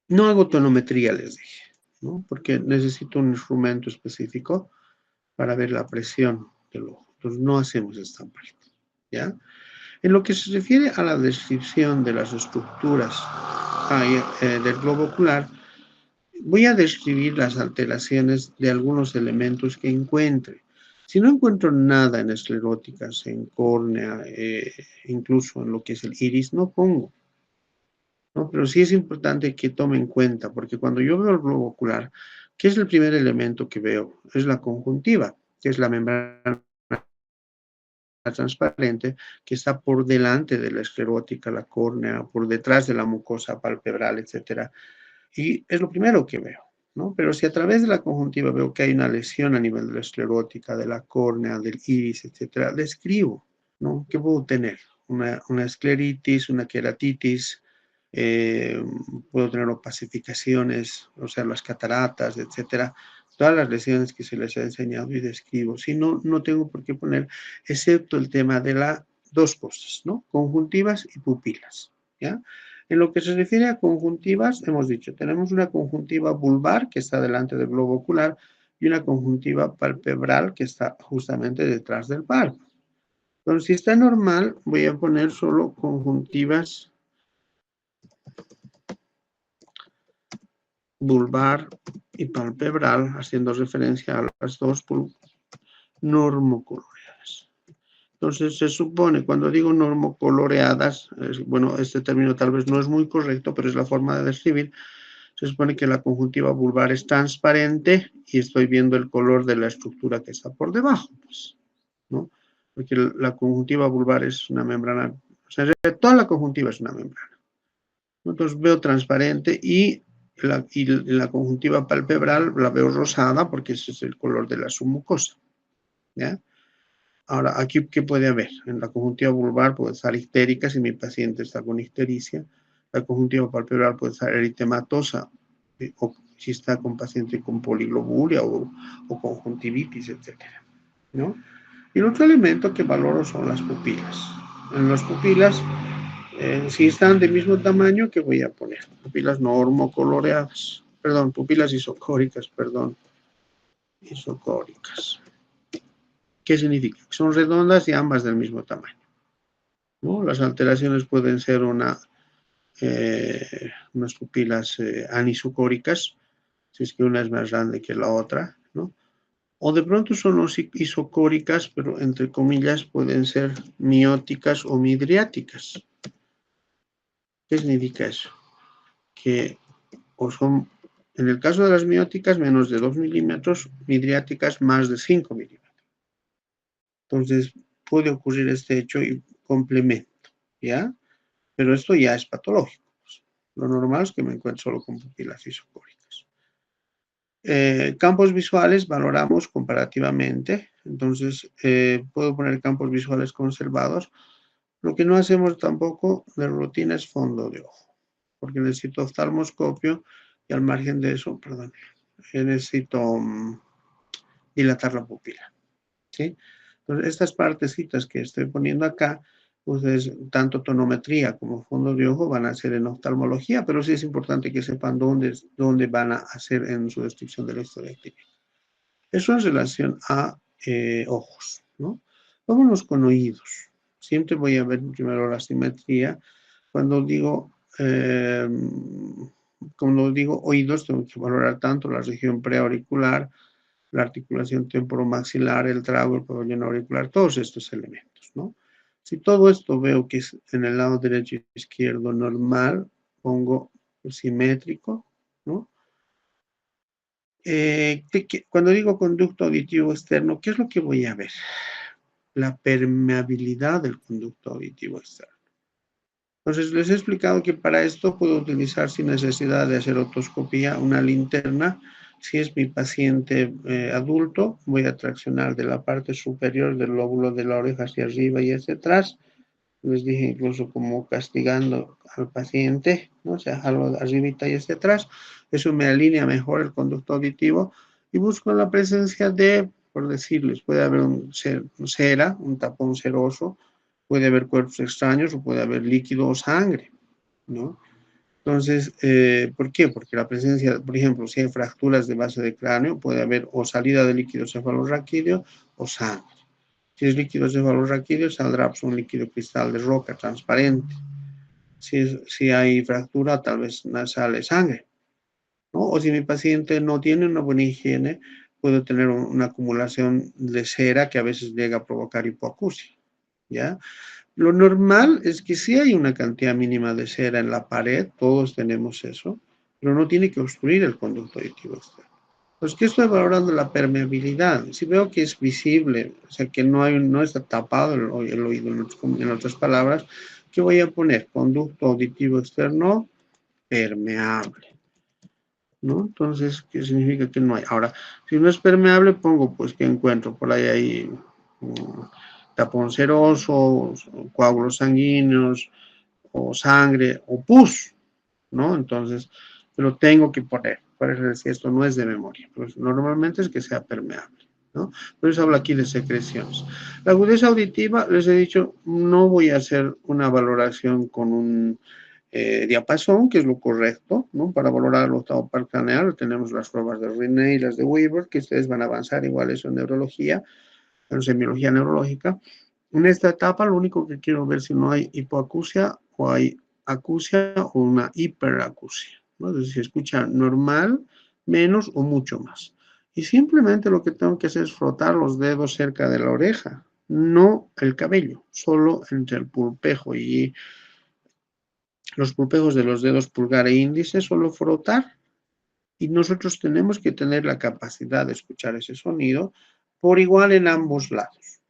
No hago tonometría, les dije, ¿no? Porque necesito un instrumento específico para ver la presión del ojo. Entonces no hacemos esta parte, ¿ya? En lo que se refiere a la descripción de las estructuras del globo ocular, voy a describir las alteraciones de algunos elementos que encuentre. Si no encuentro nada en escleróticas, en córnea, incluso en lo que es el iris, no pongo, ¿no? Pero sí es importante que tome en cuenta, porque cuando yo veo el globo ocular, ¿qué es el primer elemento que veo? Es la conjuntiva, que es la membrana transparente que está por delante de la esclerótica, la córnea, por detrás de la mucosa palpebral, etcétera. Y es lo primero que veo, ¿no? Pero si a través de la conjuntiva veo que hay una lesión a nivel de la esclerótica, de la córnea, del iris, etcétera, describo, ¿no? ¿Qué puedo tener? Una escleritis, una queratitis, eh, puedo tener opacificaciones, o sea, las cataratas, etcétera. Todas las lesiones que se les ha enseñado y describo. Si no, no tengo por qué poner, excepto el tema de las dos cosas, ¿no? Conjuntivas y pupilas, ¿ya? En lo que se refiere a conjuntivas, hemos dicho, tenemos una conjuntiva vulvar que está delante del globo ocular y una conjuntiva palpebral que está justamente detrás del párpado. Entonces, si está normal, voy a poner solo conjuntivas vulvar y palpebral, haciendo referencia a las dos normocoloreadas. Entonces, se supone, cuando digo normocoloreadas, bueno, este término tal vez no es muy correcto, pero es la forma de describir. Se supone que la conjuntiva vulvar es transparente y estoy viendo el color de la estructura que está por debajo, pues, ¿no? Porque la conjuntiva vulvar es una membrana, o sea, toda la conjuntiva es una membrana. Entonces veo transparente y la conjuntiva palpebral la veo rosada porque ese es el color de la submucosa, ¿ya? Ahora, aquí, ¿qué puede haber? En la conjuntiva vulvar puede estar ictérica si mi paciente está con ictericia. La conjuntiva palpebral puede estar eritematosa o si está con paciente con poliglobulia o conjuntivitis, etcétera, ¿no? Y el otro elemento que valoro son las pupilas. En las pupilas, si están del mismo tamaño, ¿qué voy a poner? Pupilas normocoloreadas, perdón, pupilas isocóricas, perdón, isocóricas. ¿Qué significa? Que son redondas y ambas del mismo tamaño, ¿no? Las alteraciones pueden ser unas pupilas anisocóricas, si es que una es más grande que la otra, ¿no? O de pronto son isocóricas, pero entre comillas pueden ser mióticas o midriáticas. ¿Qué significa eso? Que o son, en el caso de las mióticas, menos de 2 milímetros, midriáticas más de 5 milímetros. Entonces, puede ocurrir este hecho y complemento, ¿ya? Pero esto ya es patológico. Pues. Lo normal es que me encuentre solo con pupilas isocóricas. Campos visuales valoramos comparativamente, entonces puedo poner campos visuales conservados. Lo que no hacemos tampoco de rutina es fondo de ojo, porque necesito oftalmoscopio y al margen de eso, perdón, necesito dilatar la pupila, ¿sí? Entonces, estas partecitas que estoy poniendo acá, ustedes, tanto tonometría como fondo de ojo van a hacer en oftalmología, pero sí es importante que sepan dónde van a hacer en su descripción de la historia clínica. Eso en relación a ojos, ¿no? Vámonos con oídos. Siempre voy a ver primero la simetría. Cuando digo oídos, tengo que valorar tanto la región preauricular, la articulación temporomaxilar, el trago, el pabellón auricular, todos estos elementos, ¿no? Si todo esto veo que es en el lado derecho y izquierdo normal, pongo simétrico, ¿no? Cuando digo conducto auditivo externo, ¿qué es lo que voy a ver? La permeabilidad del conducto auditivo externo. Entonces, les he explicado que para esto puedo utilizar sin necesidad de hacer otoscopía una linterna. Si es mi paciente adulto, voy a traccionar de la parte superior del lóbulo de la oreja hacia arriba y hacia atrás. Les dije incluso como castigando al paciente, ¿no? O sea, algo arribita y hacia atrás. Eso me alinea mejor el conducto auditivo y busco la presencia de, por decirles, puede haber cera, un tapón seroso, puede haber cuerpos extraños o puede haber líquido o sangre, ¿no? Entonces, ¿por qué? Porque la presencia, por ejemplo, si hay fracturas de base de cráneo, puede haber o salida de líquido cefalorraquídeo o sangre. Si es líquido cefalorraquídeo, saldrá pues, un líquido cristal de roca transparente. Si hay fractura, tal vez sale sangre, ¿no? O si mi paciente no tiene una buena higiene, puedo tener una acumulación de cera que a veces llega a provocar hipoacusia, ¿ya? Lo normal es que sí hay una cantidad mínima de cera en la pared, todos tenemos eso, pero no tiene que obstruir el conducto auditivo externo. Pues que estoy valorando la permeabilidad. Si veo que es visible, o sea, que no está tapado el oído, en otras palabras, ¿qué voy a poner? Conducto auditivo externo permeable, ¿no? Entonces, ¿qué significa que no hay? Ahora, si no es permeable, pongo, pues, ¿qué encuentro? Por ahí hay tapón seroso, coágulos sanguíneos, o sangre, o pus, ¿no? Entonces, lo tengo que poner. Por eso decía, esto no es de memoria, pues normalmente es que sea permeable, ¿no? Por eso hablo aquí de secreciones. La agudeza auditiva, les he dicho, no voy a hacer una valoración con un diapasón, que es lo correcto, ¿no? Para valorar el octavo par craneal, tenemos las pruebas de Rinne y las de Weaver, que ustedes van a avanzar igual eso en neurología, en semiología neurológica. En esta etapa, lo único que quiero ver si no hay hipoacusia o hay acusia o una hiperacusia, ¿no? Es decir, si escucha normal, menos o mucho más. Y simplemente lo que tengo que hacer es frotar los dedos cerca de la oreja, no el cabello, solo entre el pulpejo y los pulpejos de los dedos pulgar e índice, solo frotar. Y nosotros tenemos que tener la capacidad de escuchar ese sonido por igual en ambos lados.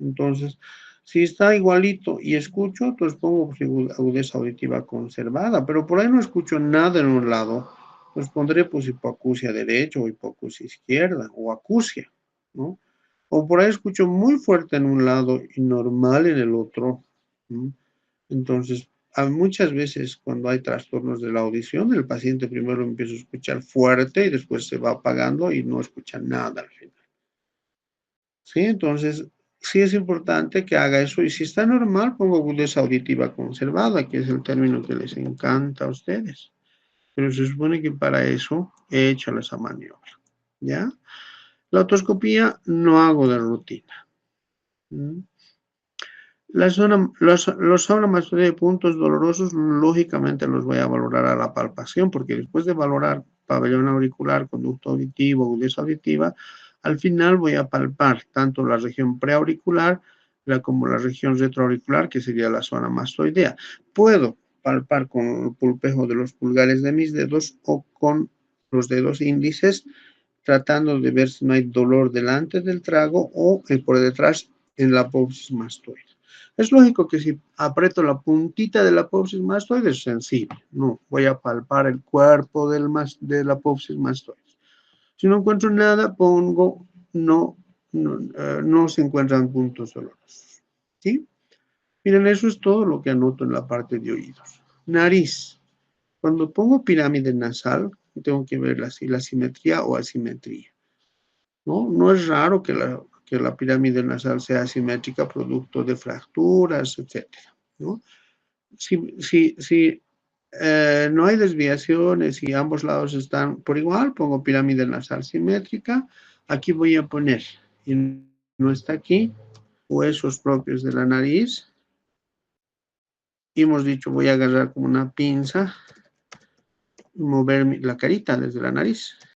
Entonces, si está igualito y escucho, entonces pongo agudeza auditiva conservada, pero por ahí no escucho nada en un lado, pues pondré pues hipoacusia derecha o hipoacusia izquierda o acusia, ¿no? O por ahí escucho muy fuerte en un lado y normal en el otro, ¿no? Entonces, muchas veces cuando hay trastornos de la audición, el paciente primero empieza a escuchar fuerte y después se va apagando y no escucha nada al final. ¿Sí? Entonces, sí es importante que haga eso. Y si está normal, pongo agudeza auditiva conservada, que es el término que les encanta a ustedes. Pero se supone que para eso he hecho esa maniobra. ¿Ya? La otoscopía no hago de rutina. ¿Mm? Los sonografías de puntos dolorosos, lógicamente los voy a valorar a la palpación, porque después de valorar pabellón auricular, conducto auditivo, agudeza auditiva, al final voy a palpar tanto la región preauricular como la región retroauricular, que sería la zona mastoidea. Puedo palpar con el pulpejo de los pulgares de mis dedos o con los dedos índices, tratando de ver si no hay dolor delante del trago o por detrás en la apófisis mastoide. Es lógico que si aprieto la puntita de la apófisis mastoide es sensible. No, voy a palpar el cuerpo de la apófisis mastoide. Si no encuentro nada, pongo no se encuentran puntos dolorosos. ¿Sí? Miren, eso es todo lo que anoto en la parte de oídos. Nariz. Cuando pongo pirámide nasal, tengo que ver la simetría o asimetría, ¿no? No es raro que la pirámide nasal sea asimétrica producto de fracturas, etcétera, ¿no? Si no hay desviaciones y ambos lados están por igual, pongo pirámide nasal simétrica. Aquí voy a poner, y no está aquí, huesos propios de la nariz. Y hemos dicho, voy a agarrar como una pinza y mover la carita desde la nariz.